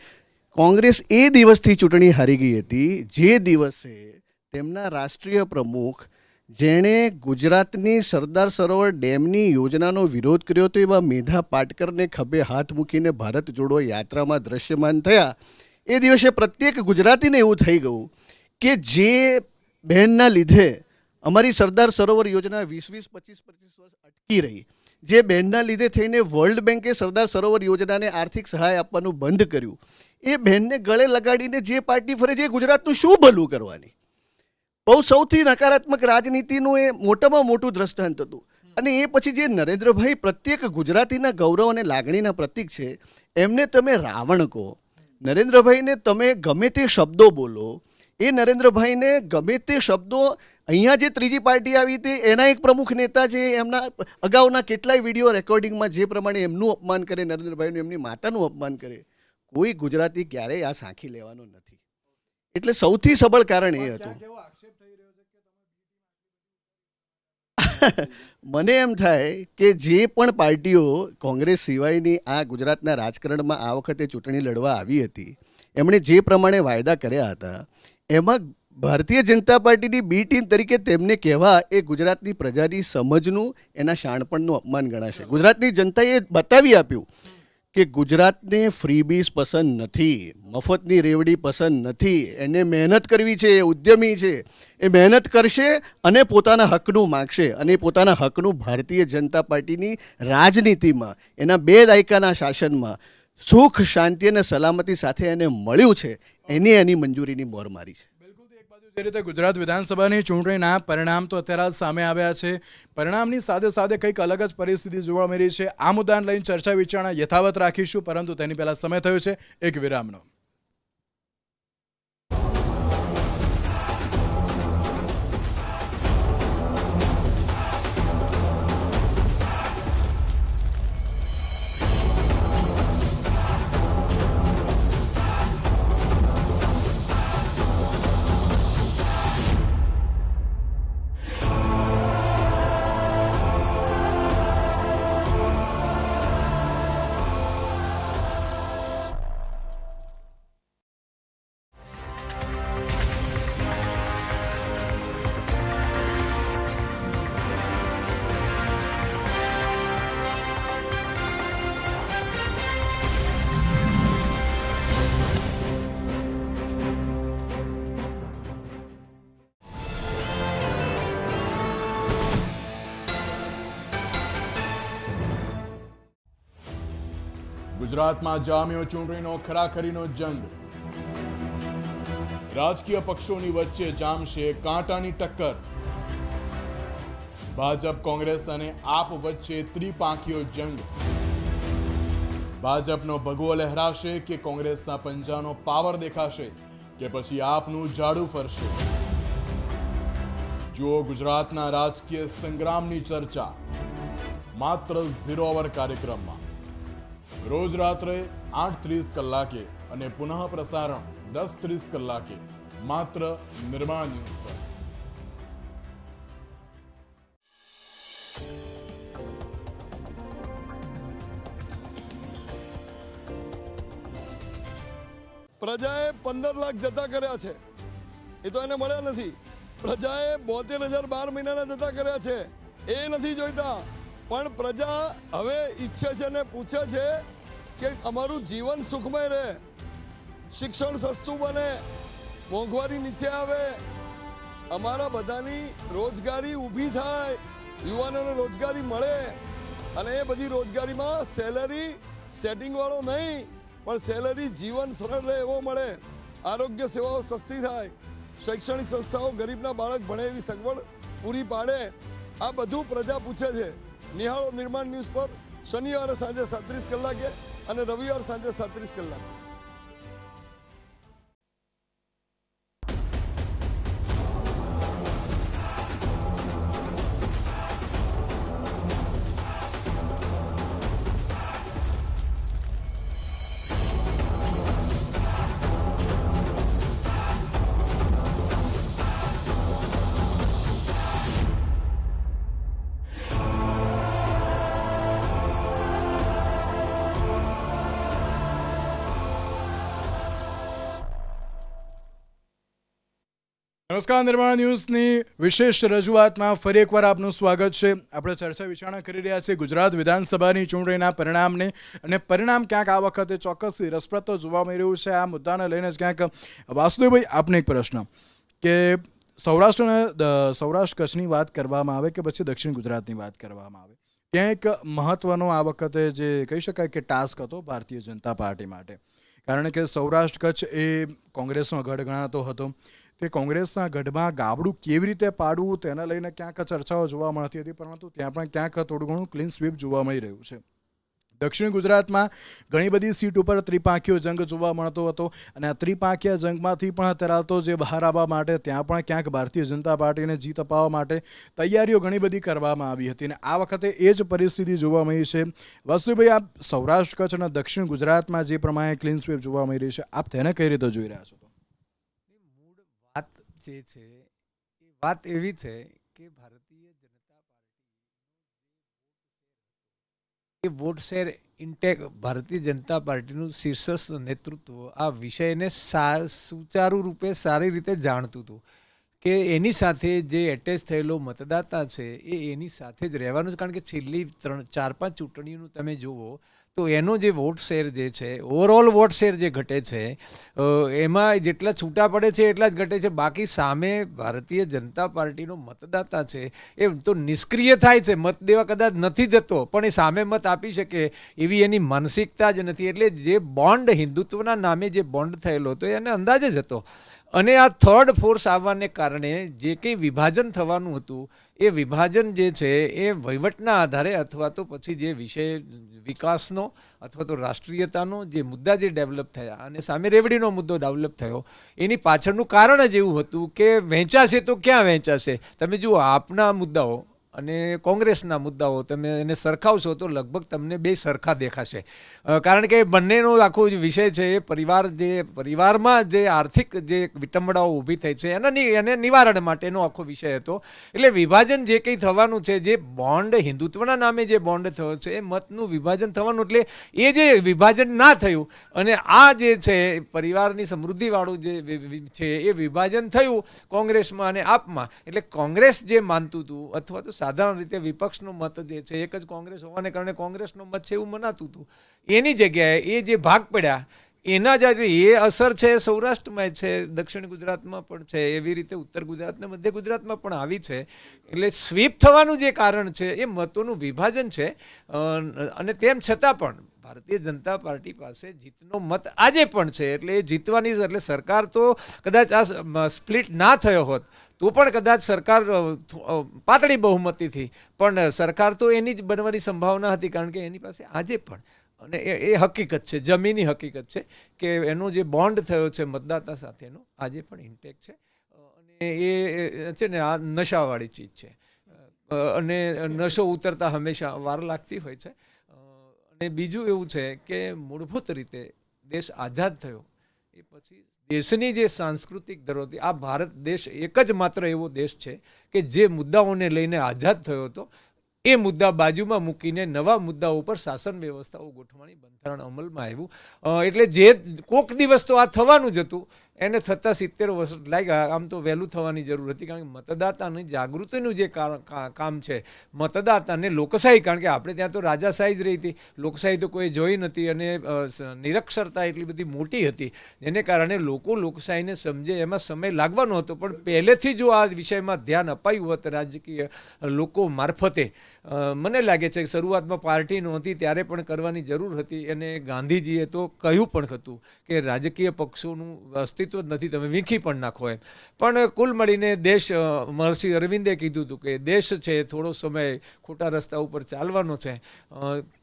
કોંગ્રેસ એ દિવસથી ચૂંટણી હારી ગઈ હતી જે દિવસે તેમના રાષ્ટ્રીય પ્રમુખ જેણે ગુજરાતની સરદાર સરોવર ડેમની યોજનાનો વિરોધ કર્યો હતો એવા મેધા પાટકરને ખભે હાથ મૂકીને ભારત જોડો યાત્રામાં દ્રશ્યમાન થયા. એ દિવસે પ્રત્યેક ગુજરાતીને એવું થઈ ગયું કે જે બહેનના લીધે અમારી સરદાર સરોવર યોજના 20-25 વર્ષ અટકી રહી, જે બહેનના લીધે થઈને વર્લ્ડ બેન્કે સરદાર સરોવર યોજનાને આર્થિક સહાય આપવાનું બંધ કર્યું, એ બહેનને ગળે લગાડીને જે પાર્ટી ફરે છે એ ગુજરાતનું શું ભલું કરવાની? બહુ સૌથી નકારાત્મક રાજનીતિનું એ મોટામાં મોટું દ્રષ્ટાંત હતું. અને એ પછી જે નરેન્દ્રભાઈ પ્રત્યેક ગુજરાતીના ગૌરવ અને લાગણીના પ્રતીક છે, એમને તમે રાવણ કહો, નરેન્દ્રભાઈને તમે ગમે તે શબ્દો બોલો, એ નરેન્દ્રભાઈને ગમે તે શબ્દો, અહીંયા જે ત્રીજી પાર્ટી આવી હતી એના એક પ્રમુખ નેતા છે, એમના અગાઉના કેટલાય વિડીયો રેકોર્ડિંગમાં જે પ્રમાણે એમનું અપમાન કરે, નરેન્દ્રભાઈનું એમની માતાનું અપમાન કરે, કોઈ ગુજરાતી ક્યારેય આ સાંખી લેવાનો નથી. એટલે સૌથી સબળ કારણ એ હતું. મને એમ થાય કે જે પણ પાર્ટીઓ કોંગ્રેસ સિવાયની આ ગુજરાતના રાજકારણમાં આ વખતે ચૂંટણી લડવા આવી હતી, એમણે જે પ્રમાણે વાયદા કર્યા હતા એમાં ભારતીય જનતા પાર્ટીની બી ટીમ તરીકે તેમને કહેવા એ ગુજરાતની પ્રજાની સમજનું, એના શાણપણનું અપમાન ગણાશે. ગુજરાતની જનતાએ બતાવી આપ્યું કે ગુજરાતને ફ્રીબીઝ પસંદ નથી, મફતની રેવડી પસંદ નથી, એને મહેનત કરવી છે, એ ઉદ્યમી છે, એ મહેનત કરશે અને પોતાના હકનું માગશે. અને પોતાના હકનું ભારતીય જનતા પાર્ટીની રાજનીતિમાં એના 2 દાયકાના શાસનમાં સુખ, શાંતિ અને સલામતી સાથે એને મળ્યું છે, એની મંજૂરીની મોહર મારી છે. જે રીતે ગુજરાત વિધાનસભાની ચૂંટણીના પરિણામ તો અત્યારે સામે આવ્યા છે, પરિણામની સાથે સાથે કંઈક અલગ જ પરિસ્થિતિ જોવા મળી છે. આ મુદ્દાને લઈને ચર્ચા વિચારણા યથાવત રાખીશું, પરંતુ તેની પહેલા સમય થયો છે એક વિરામનો. ગુજરાતમાં જામ્યો ચૂંટણીનો ખરાખરીનો જંગ. રાજકીય પક્ષોની વચ્ચે જામશે કાંટાની ટક્કર. ભાજપ કોંગ્રેસ અને આપ વચ્ચે ત્રિપાંખીયો જંગ. ભાજપનો ભગવો લહેરાશે કે કોંગ્રેસના પંજાનો પાવર દેખાશે કે પછી આપનું જાડું ફરશે? જુઓ ગુજરાતના રાજકીય સંગ્રામની ચર્ચા માત્ર 0 અવર કાર્યક્રમમાં. રોજ રાત્રે 8:30 કલાકે અને પુનઃ પ્રસારણ 10:30 કલાકે માત્ર નિર્માણ ન્યૂઝ પર. પ્રજાએ 15 લાખ જતા કર્યા છે, એ તો એને મળ્યા નથી. પ્રજાએ 72,000 12 મહિનાના જતા કર્યા છે, એ નથી જોઈતા. પણ પ્રજા હવે ઈચ્છે છે ને પૂછે છે કે અમારું જીવન સુખમય રહે, શિક્ષણ સસ્તું બને, મોંઘવારી નીચે આવે, અમારા બધાની રોજગારી ઊભી થાય, યુવાનોને રોજગારી મળે અને એ બધી રોજગારીમાં સેલરી સેટિંગવાળો નહીં પણ સેલરી જીવન સરળ રહે એવો મળે, આરોગ્ય સેવાઓ સસ્તી થાય, શૈક્ષણિક સંસ્થાઓ ગરીબના બાળક ભણે એવી સગવડ પૂરી પાડે. આ બધું પ્રજા પૂછે છે. નિહાળો નિર્માણ ન્યૂઝ પર શનિવારે સાંજે 37 કલાકે અને રવિવાર સાંજે 37 કલાકે. નમસ્કાર, નિર્માણ ન્યૂઝની વિશેષ રજૂઆતમાં ફરી એકવાર આપનું સ્વાગત છે. આપણે ચર્ચા વિચારણા કરી રહ્યા છીએ ગુજરાત વિધાનસભાની ચૂંટણીના પરિણામને, અને પરિણામ ક્યાંક આ વખતે ચોક્કસ રસપ્રદ તો જોવા મળી રહ્યું છે. આ મુદ્દાને લઈને જ ક્યાંક વાસુદેવભાઈ, આપને એક પ્રશ્ન કે સૌરાષ્ટ્ર કચ્છની વાત કરવામાં આવે કે પછી દક્ષિણ ગુજરાતની વાત કરવામાં આવે, ત્યાં એક મહત્વનો આ વખતે જે કહી શકાય કે ટાસ્ક હતો ભારતીય જનતા પાર્ટી માટે. કારણ કે સૌરાષ્ટ્ર કચ્છ એ કોંગ્રેસનો ગઢ ગણાતો હતો. તે કોંગ્રેસના ગઢમાં ગાબડું કેવી રીતે પાડવું તેને લઈને ક્યાંક ચર્ચાઓ જોવા મળતી હતી, પરંતુ ત્યાં પણ ક્યાંક થોડું ઘણું ક્લીન સ્વીપ જોવા મળી રહ્યું છે. દક્ષિણ ગુજરાતમાં ઘણી બધી સીટ ઉપર ત્રિપાંખીયો જંગ જોવા મળતો હતો, અને આ ત્રિપાંખીયા જંગમાંથી પણ ધરાવતો જે બહાર આવવા માટે ત્યાં પણ ક્યાંક ભારતીય જનતા પાર્ટીને જીત અપાવવા માટે તૈયારીઓ ઘણી બધી કરવામાં આવી હતી, અને આ વખતે એ જ પરિસ્થિતિ જોવા મળી છે. વાસુભાઈ, આપ સૌરાષ્ટ્ર કચ્છ અને દક્ષિણ ગુજરાતમાં જે પ્રમાણે ક્લીન સ્વીપ જોવા મળી રહી છે, આપ તેને કઈ રીતે જોઈ રહ્યા છો? વાત જે છે એ વાત એવી છે કે Bharatiya Janata party vote share intake, Bharatiya Janata પાર્ટીનું શીર્ષસ્થ નેતૃત્વ આ વિષયને સુચારુ રૂપે સારી રીતે જાણતું હતું કે એની સાથે જે એટેચ થયેલો મતદાતા છે એ એની સાથે જ રહેવાનું છે. કારણ કે છેલ્લી 4-5 ચૂંટણીઓનું તમે જુઓ તો એનો જે વોટ શેર જે છે, ઓવરઓલ વોટ શેર જે ઘટે છે એમાં જેટલા છૂટા પડે છે એટલા જ ઘટે છે. બાકી સામે ભારતીય જનતા પાર્ટીનો મતદાતા છે એ તો નિષ્ક્રિય થાય છે, મત દેવા કદાચ નથી જતો પણ એ સામે મત આપી શકે એવી એની માનસિકતા જ નથી. એટલે જે બોન્ડ હિન્દુત્વના નામે જે બોન્ડ થયેલો હતો એને અંદાજે જ હતો. અને આ થર્ડ ફોર્સ આવવાને કારણે જે કંઈ વિભાજન થવાનું હતું એ વિભાજન જે છે એ વહીવટના આધારે અથવા તો પછી જે વિષય વિકાસનો અથવા તો રાષ્ટ્રીયતાનો જે મુદ્દા જે ડેવલપ થયા અને સામે રેવડીનો મુદ્દો ડેવલપ થયો, એની પાછળનું કારણ જ એવું હતું કે વહેંચાશે તો ક્યાં વહેંચાશે. તમે જુઓ, આપના મુદ્દાઓ અને કોંગ્રેસના મુદ્દાઓ તમે એને સરખાવશો તો લગભગ તમને બે સરખા દેખાશે. કારણ કે બંનેનો આખો જે વિષય છે એ પરિવારમાં જે આર્થિક જે વિટંબણાઓ ઊભી થઈ છે એને નિવારણ માટેનો આખો વિષય હતો. એટલે વિભાજન જે કંઈ થવાનું છે, જે બોન્ડ હિન્દુત્વના નામે જે બોન્ડ થયો છે એ મતનું વિભાજન થવાનું, એટલે એ જે વિભાજન ના થયું અને આ જે છે પરિવારની સમૃદ્ધિવાળું જે છે એ વિભાજન થયું કોંગ્રેસમાં અને આપમાં. એટલે કોંગ્રેસ જે માનતું હતું અથવા તો સાધારણ રીતે વિપક્ષનો મત જે છે એક જ કોંગ્રેસ હોવાને કારણે કોંગ્રેસનો મત છે એવું મનાતું હતું, એની જગ્યાએ એ જે ભાગ પડ્યા એના જ એ અસર છે સૌરાષ્ટ્રમાં છે, દક્ષિણ ગુજરાતમાં પણ છે, એવી રીતે ઉત્તર ગુજરાત ને મધ્ય ગુજરાતમાં પણ આવી છે. એટલે સ્વીપ થવાનું જે કારણ છે એ મતોનું વિભાજન છે. અને તેમ છતાં પણ ભારતીય જનતા પાર્ટી પાસે જીતનો મત આજે પણ છે. એટલે એ જીતવાની, એટલે સરકાર તો કદાચ આ સ્પ્લિટ ના થયો હોત તો પણ કદાચ સરકાર પાતળી બહુમતીથી પણ સરકાર તો એની જ બનવાની સંભાવના હતી, કારણ કે એની પાસે આજે પણ, અને એ હકીકત છે, જમીની હકીકત છે કે એનો જે બોન્ડ થયો છે મતદાતા સાથેનો આજે પણ ઇન્ટેક્ટ છે. અને એ છે ને આ નશાવાળી ચીજ છે, અને નશો ઉતરતા હંમેશા વાર લાગતી હોય છે. અને બીજું એવું છે કે મૂળભૂત રીતે દેશ આઝાદ થયો એ પછી દેશની જે સાંસ્કૃતિક ધરોહર, આ ભારત દેશ એક જ માત્ર એવો દેશ છે કે જે મુદ્દાઓને લઈને આઝાદ થયો હતો એ મુદ્દા બાજુમાં મૂકીને નવા મુદ્દાઓ પર શાસન વ્યવસ્થાઓ ગોઠવણી, બંધારણ અમલમાં આવ્યું. એટલે જે કોક દિવસ તો આ થવાનું જ હતું, એને થતાં 70 વર્ષ લાગ્યા. આમ તો વહેલું થવાની જરૂર હતી, કારણ કે મતદાતાની જાગૃતિનું જે કામ છે, મતદાતાને લોકશાહી, કારણ કે આપણે ત્યાં તો રાજાશાહી જ રહી હતી, લોકશાહી તો કોઈ જોઈ નથી, અને નિરક્ષરતા એટલી બધી મોટી હતી, જેને કારણે લોકો લોકશાહીને સમજે એમાં સમય લાગવાનો હતો. પણ પહેલેથી જો આ વિષયમાં ધ્યાન અપાયું હોત રાજકીય લોકો મારફતે, મને લાગે છે કે શરૂઆતમાં પાર્ટી નહોતી ત્યારે પણ કરવાની જરૂર હતી. અને ગાંધીજીએ તો કહ્યું પણ હતું કે રાજકીય પક્ષોનું અસ્તિત્વ જ નથી, તમે વીંખી પણ નાખો એમ. પણ કુલ મળીને દેશ, મહર્ષિ અરવિંદે કીધું હતું કે દેશ છે થોડો સમય ખોટા રસ્તા ઉપર ચાલવાનો છે,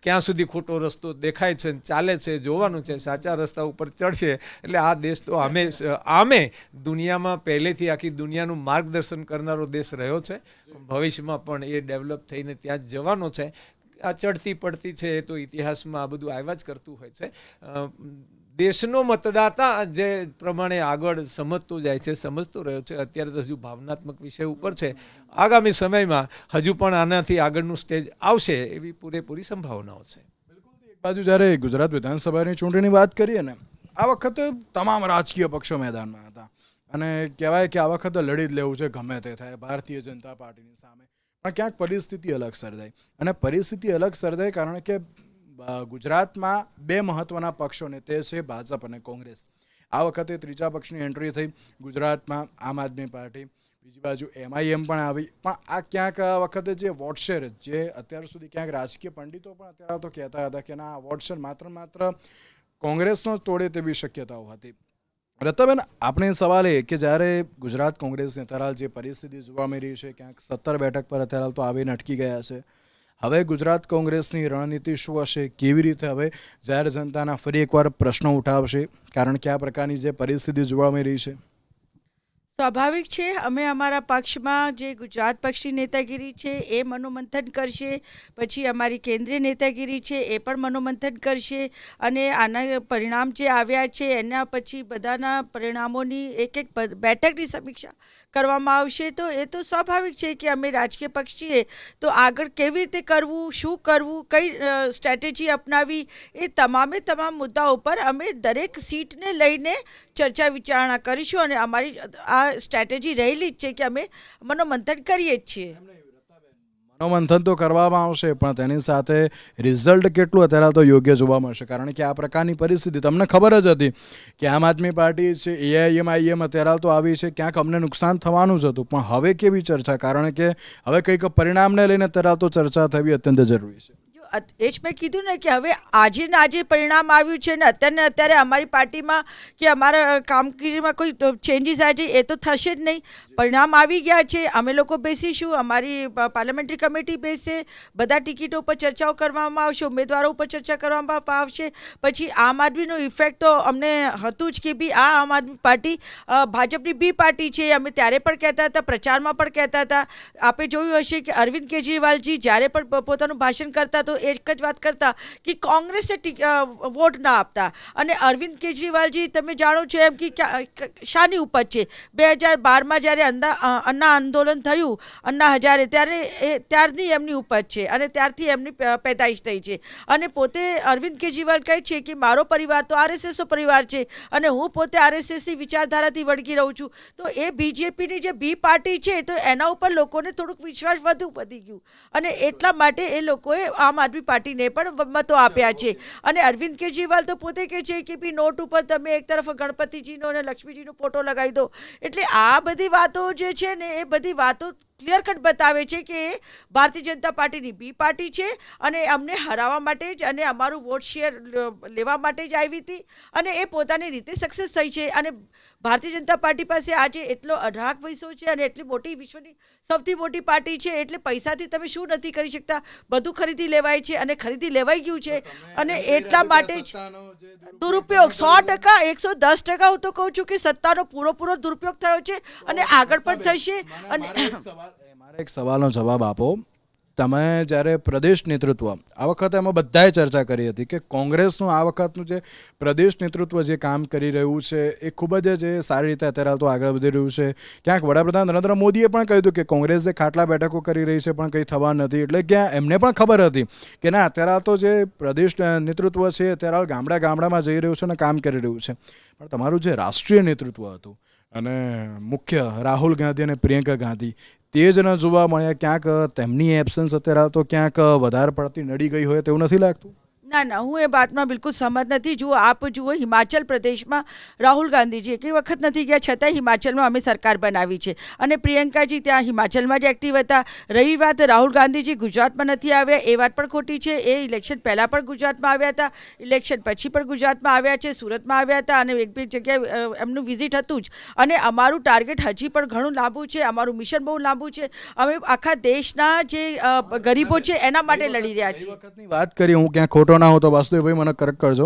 ક્યાં સુધી ખોટો રસ્તો દેખાય છે ચાલે છે જોવાનું છે, સાચા રસ્તા ઉપર ચડશે એટલે આ દેશ તો આમે દુનિયામાં પહેલેથી આખી દુનિયાનું માર્ગદર્શન કરનારો દેશ રહ્યો છે. ભવિષ્યમાં પણ એ ડેવલપ થઈને ત્યાં જ જવાનો છે. આ ચડતી પડતી છે એ તો ઇતિહાસમાં આ બધું આવ્યા જ કરતું હોય છે. દેશનો મતદાતા જે પ્રમાણે આગળ સમજતો જાય છે, સમજતો રહ્યો છે. અત્યારે તો હજુ ભાવનાત્મક વિષય ઉપર છે, આગામી સમયમાં હજુ પણ આનાથી આગળનું સ્ટેજ આવશે એવી પૂરેપૂરી સંભાવનાઓ છે. એક બાજુ જ્યારે ગુજરાત વિધાનસભાની ચૂંટણીની વાત કરીએ ને, આ વખતે તમામ રાજકીય પક્ષો મેદાનમાં હતા, અને કહેવાય કે આ વખતે લડી જ લેવું છે ગમે તે થાય ભારતીય જનતા પાર્ટીની સામે. પણ ક્યાંક પરિસ્થિતિ અલગ સર્જાઈ, અને પરિસ્થિતિ અલગ સર્જાઈ કારણ કે ગુજરાતમાં બે મહત્વના પક્ષોને, તે છે ભાજપ અને કોંગ્રેસ. આ વખતે ત્રીજા પક્ષની એન્ટ્રી થઈ ગુજરાતમાં, આમ આદમી પાર્ટી, બીજી બાજુ MIM પણ આવી. પણ આ ક્યાંક આ વખતે જે વોટશેર, જે અત્યાર સુધી ક્યાંક રાજકીય પંડિતો પણ અત્યારે તો કહેતા હતા કે ના, વોટશેર માત્ર કોંગ્રેસનો તોડે તેવી શક્યતાઓ હતી. રતાબેન, આપણે સવાલ એ કે જ્યારે ગુજરાત કોંગ્રેસને અત્યારે જે પરિસ્થિતિ જોવા મળી રહી છે, ક્યાંક 17 બેઠક પર અત્યારે તો આવીને અટકી ગયા છે. હવે ગુજરાત કોંગ્રેસની રણનીતિ શું હશે, કેવી રીતે હવે જાહેર જનતાના ફરી એકવાર પ્રશ્નો ઉઠાવશે, કારણ કે આ પ્રકારની જે પરિસ્થિતિ જોવા મળી રહી છે? સ્વાભાવિક છે, અમે અમારા પક્ષમાં જે ગુજરાત પક્ષની નેતાગીરી છે એ મનોમંથન કરશે, પછી અમારી કેન્દ્રીય નેતાગીરી છે એ પણ મનોમંથન કરશે, અને આના પરિણામ જે આવ્યા છે એના પછી બધાના પરિણામોની એક બેઠકની સમીક્ષા કરવામાં આવશે. તો એ તો સ્વાભાવિક છે કે અમે રાજકીય પક્ષ છીએ તો આગળ કેવી રીતે કરવું, શું કરવું, કઈ સ્ટ્રેટેજી અપનાવી, એ તમામ મુદ્દાઓ ઉપર અમે દરેક સીટને લઈને ચર્ચા વિચારણા કરીશું. અને અમારી આ સ્ટ્રેટેજી રહેલી જ છે કે અમે મનોમંથન કરીએ જ છીએ. મનોમંથન તો કરવામાં આવશે, પણ તેની સાથે રિઝલ્ટ કેટલું અત્યારે તો યોગ્ય જોવા મળશે, કારણ કે આ પ્રકારની પરિસ્થિતિ તમને ખબર જ હતી કે આમ આદમી પાર્ટી છે, AIM અત્યારે તો આવી છે, ક્યાંક અમને નુકસાન થવાનું જ હતું. પણ હવે કેવી ચર્ચા, કારણ કે હવે કંઈક પરિણામને લઈને અત્યારે તો ચર્ચા થવી અત્યંત જરૂરી છે. એ જ મેં કીધું ને કે હવે આજે પરિણામ આવ્યું છે ને અત્યારે અમારી પાર્ટીમાં કે અમારા કામગીરીમાં કોઈ ચેન્જીસ આજે એ તો થશે જ નહીં. પરિણામ આવી ગયા છે, અમે લોકો બેસીશું, અમારી પાર્લામેન્ટરી કમિટી બેસશે, બધા ટિકિટો ઉપર ચર્ચાઓ કરવામાં આવશે, ઉમેદવારો ઉપર ચર્ચા કરવામાં આવશે. પછી આમ આદમીનો ઇફેક્ટ તો અમને હતું જ કે બી આ આમ આદમી પાર્ટી ભાજપની બી પાર્ટી છે. અમે ત્યારે પણ કહેતા હતા, પ્રચારમાં પણ કહેતા હતા. આપણે જોયું હશે કે અરવિંદ કેજરીવાલજી જ્યારે પણ પોતાનું ભાષણ કરતા તો એક જ વાત કરતા કે કોંગ્રેસને વોટ ના આપતા. અને અરવિંદ કેજરીવાલજી તમે જાણો છો એમ કે શાની ઉપજ છે, 2012માં જ્યારે અન્ના આંદોલન થયું, અન્ના હજારે, ત્યારની એમની ઉપજ છે, અને ત્યારથી એમની પેદાઈશ થઈ છે. અને પોતે અરવિંદ કેજરીવાલ કહે છે કે મારો પરિવાર તો RSSનો પરિવાર છે, અને હું પોતે RSSની વિચારધારાથી વળગી રહું છું. તો એ BJPની જે બી પાર્ટી છે તો એના ઉપર લોકોને થોડુંક વિશ્વાસ વધુ વધી ગયું, અને એટલા માટે એ લોકોએ આમ આદમી પાર્ટીને પણ મતો આપ્યા છે. અને અરવિંદ કેજરીવાલ તો પોતે કહે છે કે ભઈ નોટ ઉપર તમે એક તરફ ગણપતિજીનો અને લક્ષ્મીજીનો ફોટો લગાવી દો. એટલે આ બધી વાતો જે છે ને એ બધી વાતો ક્લિયર કટ બતાવે છે કે ભારતીય જનતા પાર્ટીની બી પાર્ટી છે અને અમને હરાવવા માટે જ અને અમારું વોટ શેર લેવા માટે જ આવી હતી અને એ પોતાની રીતે સક્સેસ થઈ છે. અને ભારતીય જનતા પાર્ટી પાસે આજે એટલો અઢળક પૈસો છે અને એટલી મોટી વિશ્વની સૌથી મોટી પાર્ટી છે એટલે પૈસાથી તમે શું નથી કરી શકતા, બધું ખરીદી લેવાય છે અને ખરીદી લેવાઈ ગયું છે. અને એટલા માટે જ દુરુપયોગ 100%, 110% હું તો કહું છું કે સત્તાનો પૂરો દુરુપયોગ થયો છે અને આગળ પણ થશે. અને મારે એક સવાલનો જવાબ આપો. તમે જ્યારે પ્રદેશ નેતૃત્વ આ વખતે અમે બધાએ ચર્ચા કરી હતી કે કોંગ્રેસનું આ વખતનું જે પ્રદેશ નેતૃત્વ જે કામ કરી રહ્યું છે એ ખૂબ જ જે સારી રીતે અત્યારે તો આગળ વધી રહ્યું છે. ક્યાંક વડાપ્રધાન નરેન્દ્ર મોદીએ પણ કહ્યું હતું કે કોંગ્રેસ જે ખાટલા બેઠકો કરી રહી છે પણ કંઈ થવા નથી. એટલે ક્યાં એમને પણ ખબર હતી કે ના અત્યારે તો જે પ્રદેશ નેતૃત્વ છે અત્યારે ગામડામાં જઈ રહ્યું છે અને કામ કરી રહ્યું છે. પણ તમારું જે રાષ્ટ્રીય નેતૃત્વ હતું અને મુખ્ય રાહુલ ગાંધી અને પ્રિયંકા ગાંધી તે જ ન જોવા મળ્યા. ક્યાંક તેમની એબ્સન્સ અત્યારે તો ક્યાંક વધારે પડતી નડી ગઈ હોય તેવું નથી લાગતું? ના, હું એ વાતમાં બિલકુલ સહમત નથી. જુઓ, આપ જુઓ, હિમાચલ પ્રદેશમાં રાહુલ ગાંધીજી એક વખત નથી ગયા, છતાં હિમાચલમાં અમે સરકાર બનાવી છે અને પ્રિયંકાજી ત્યાં હિમાચલમાં જ એક્ટિવ હતા. રહી વાત રાહુલ ગાંધીજી ગુજરાતમાં નથી આવ્યા, એ વાત પણ ખોટી છે. એ ઇલેક્શન પહેલાં પણ ગુજરાતમાં આવ્યા હતા, ઇલેક્શન પછી પણ ગુજરાતમાં આવ્યા છે, સુરતમાં આવ્યા હતા અને એક બે જગ્યાએ એમનું વિઝિટ હતું જ. અને અમારું ટાર્ગેટ હજી પણ ઘણું લાંબુ છે, અમારું મિશન બહુ લાંબુ છે. અમે આખા દેશના જે ગરીબો છે એના માટે લડી રહ્યા છીએ. વખતની વાત કરી, હું ક્યાં ખોટો ના હો તો વાસુદેવભાઈ મને કરેક્ટ કરજો.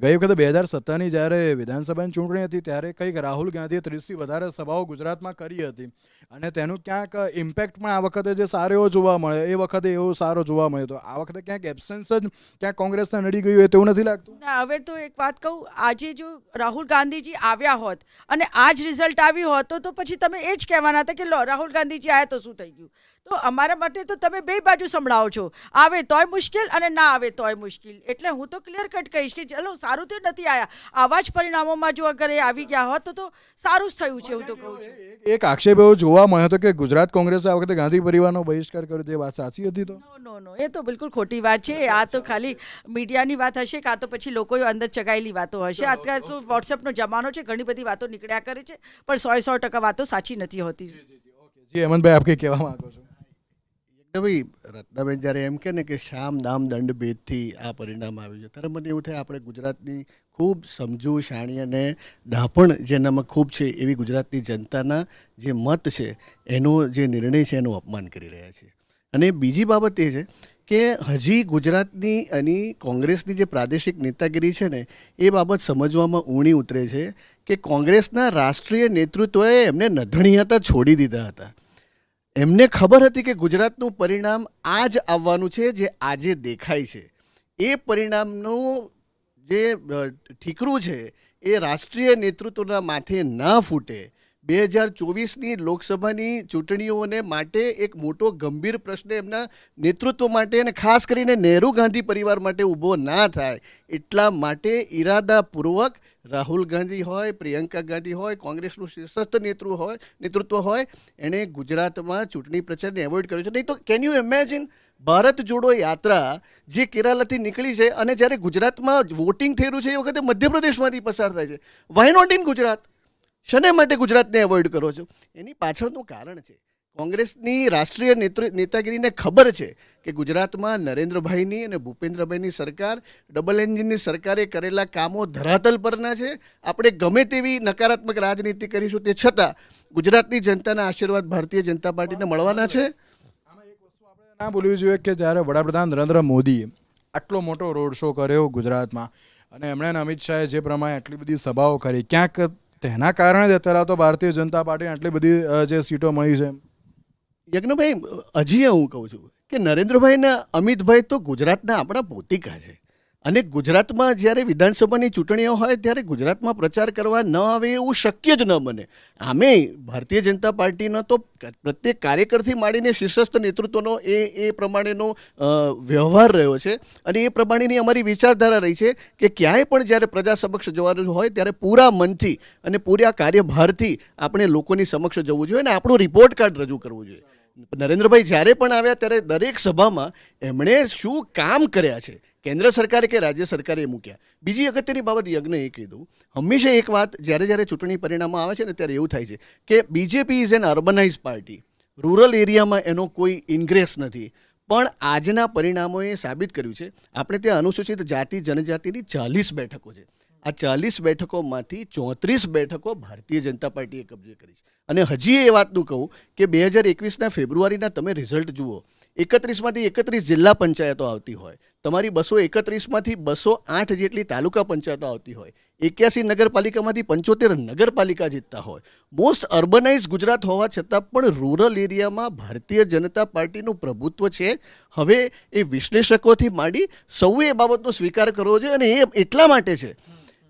ગઈ વખતે 2017ની જ્યારે વિધાનસભાની ચૂંટણી હતી ત્યારે કંઈક રાહુલ ગાંધીએ 30થી વધારે સભાઓ ગુજરાતમાં કરી હતી અને તેનું ક્યાંક ઇમ્પેક્ટ પણ આ વખતે જે સારો એવો જોવા મળે, એ વખતે એવો સારો જોવા મળ્યો. તો આ વખતે ક્યાંક એબ્સન્સ જ ક્યાંક કોંગ્રેસને નડી ગયું હોય તેવું નથી લાગતું? ના, હવે તો એક વાત કહું, આજે જો રાહુલ ગાંધીજી આવ્યા હોત અને આ જ રિઝલ્ટ આવ્યું હોત તો પછી તમે એ જ કહેવાના હતા કે લો રાહુલ ગાંધીજી આવ્યા તો શું થઈ ગયું. તો અમારા માટે તો તમે બે બાજુ સંભળાવો છો, આવે તોય મુશ્કેલ અને ના આવે તોય મુશ્કેલ. એટલે હું તો ક્લિયર કટ કહીશ કે ચલો સારું તો નથી આવ્યા, આવા જ પરિણામોમાં જો અગર એ આવી ગયા હોત તો સારું જ થયું છે. હું તો કહું છું. એક આક્ષેપ એવો જોવા મળ્યો હતો કે ગુજરાત કોંગ્રેસે આ વખતે ગાંધી પરિવારનો બહિષ્કાર કર્યો. તે વાત સાચી હતી? તો નો, એ તો બિલકુલ ખોટી વાત છે. આ તો ખાલી મીડિયાની વાત હશે કાં તો પછી લોકોએ અંદર ચગાયેલી વાતો હશે. અત્યારે તો વોટ્સએપનો જમાનો છે, ઘણી બધી વાતો નીકળ્યા કરે છે પણ 100% વાતો સાચી નથી હોતી. જી હેમંતભાઈ, આપ કંઈ કહેવા માંગો છો? ભાઈ, રત્નાબેન જ્યારે એમ કહે ને કે શામ દામ દંડ ભેદથી આ પરિણામ આવ્યું છે, ત્યારે મને એવું થાય આપણે ગુજરાતની ખૂબ સમજુ શાણી અને ડાપણ જેનામાં ખૂબ છે એવી ગુજરાતની જનતાના જે મત છે એનો જે નિર્ણય છે એનું અપમાન કરી રહ્યા છે. અને બીજી બાબત એ છે કે હજી ગુજરાતની અને કોંગ્રેસની જે પ્રાદેશિક નેતાગીરી છે ને એ બાબત સમજવામાં ઊણી ઉતરે છે કે કોંગ્રેસના રાષ્ટ્રીય નેતૃત્વએ એમને નધણીયતા છોડી દીધા હતા. એમને ખબર હતી કે ગુજરાતનું પરિણામ આ જ આવવાનું છે જે આજે દેખાય છે. એ પરિણામનું જે ઠીકરું છે એ રાષ્ટ્રીય નેતૃત્વના માથે ના ફૂટે. 2024ની લોકસભાની ચૂંટણીઓને માટે એક મોટો ગંભીર પ્રશ્ન એમના નેતૃત્વ માટે અને ખાસ કરીને નહેરુ ગાંધી પરિવાર માટે ઊભો ના થાય એટલા માટે ઈરાદાપૂર્વક રાહુલ ગાંધી હોય, પ્રિયંકા ગાંધી હોય, કોંગ્રેસનું શીર્ષસ્થ નેતૃત્વ હોય, એણે ગુજરાતમાં ચૂંટણી પ્રચારને એવોઇડ કર્યો છે. નહીં તો કેન યુ ઇમેજિન ભારત જોડો યાત્રા જે કેરાલાથી નીકળી છે અને જ્યારે ગુજરાતમાં વોટિંગ થઈ રહ્યું છે એ વખતે મધ્યપ્રદેશમાંથી પસાર થાય છે. Why not in Gujarat? શને માટે ગુજરાતને એવોઇડ કરો છો? એની પાછળનું કારણ છે કોંગ્રેસની રાષ્ટ્રીય નેતાગીરીને ખબર છે કે ગુજરાતમાં નરેન્દ્રભાઈની અને ભૂપેન્દ્રભાઈની સરકાર ડબલ એન્જિનની સરકારે કરેલા કામો ધરાતલ પરના છે. આપણે ગમે તેવી નકારાત્મક રાજનીતિ કરીશું તે છતાં ગુજરાતની જનતાના આશીર્વાદ ભારતીય જનતા પાર્ટીને મળવાના છે. ના ભૂલવું જોઈએ કે જ્યારે વડાપ્રધાન નરેન્દ્ર મોદીએ આટલો મોટો રોડ શો કર્યો ગુજરાતમાં અને એમણે અમિત શાહે જે પ્રમાણે આટલી બધી સભાઓ કરી, ક્યાંક તેના કારણે જ અત્યારે તો ભારતીય જનતા પાર્ટીને આટલી બધી જે સીટો મળી છે. યજ્ઞભાઈ, હજી હું કહું છું કે નરેન્દ્રભાઈ અને અમિતભાઈ તો ગુજરાતના આપણા પોતિકા છે અને ગુજરાતમાં જ્યારે વિધાનસભાની ચૂંટણીઓ હોય ત્યારે ગુજરાતમાં પ્રચાર કરવા ન આવે એવું શક્ય જ ન બને. આમે ભારતીય જનતા પાર્ટીનો તો પ્રત્યેક કાર્યકરથી માંડીને શીર્ષસ્થ નેતૃત્વનો એ પ્રમાણેનો વ્યવહાર રહ્યો છે અને એ પ્રમાણેની અમારી વિચારધારા રહી છે કે ક્યાંય પણ જ્યારે પ્રજા સમક્ષ જવાનું હોય ત્યારે પૂરા મનથી અને પૂરા કાર્યભારથી આપણે લોકોની સમક્ષ જવું જોઈએ અને આપણું રિપોર્ટ કાર્ડ રજૂ કરવું જોઈએ. નરેન્દ્રભાઈ જ્યારે પણ આવ્યા ત્યારે દરેક સભામાં એમણે શું કામ કર્યા છે કેન્દ્ર સરકારે કે રાજ્ય સરકારે એ મૂક્યા. બીજી અગત્યની બાબત યજ્ઞ એ કીધું, હંમેશા એક વાત જ્યારે ચૂંટણી પરિણામો આવે છે ને ત્યારે એવું થાય છે કે BJP is an urbanise party, rural એરિયામાં એનો કોઈ ઇન્ગ્રેસ નથી. પણ આજના પરિણામોએ સાબિત કર્યું છે. આપણે ત્યાં અનુસૂચિત જાતિ જનજાતિની 40 બેઠકો છે. આ 40 બેઠકોમાંથી 34 બેઠકો ભારતીય જનતા પાર્ટીએ કબજે કરી છે. અને હજી એ વાતનું કહું કે 2021ના ફેબ્રુઆરીના તમે રિઝલ્ટ જુઓ, 31માંથી 31 જિલ્લા પંચાયતો આવતી હોય, તમારી 231માંથી 208 જેટલી તાલુકા પંચાયતો આવતી હોય, 81 નગરપાલિકામાંથી 75 નગરપાલિકા જીતતા હોય, મોસ્ટ અર્બનાઇઝ ગુજરાત હોવા છતાં પણ રૂરલ એરિયામાં ભારતીય જનતા પાર્ટીનું પ્રભુત્વ છે. હવે એ વિશ્લેષકોથી માંડી સૌએ એ બાબતનો સ્વીકાર કરવો જોઈએ. અને એ એટલા માટે છે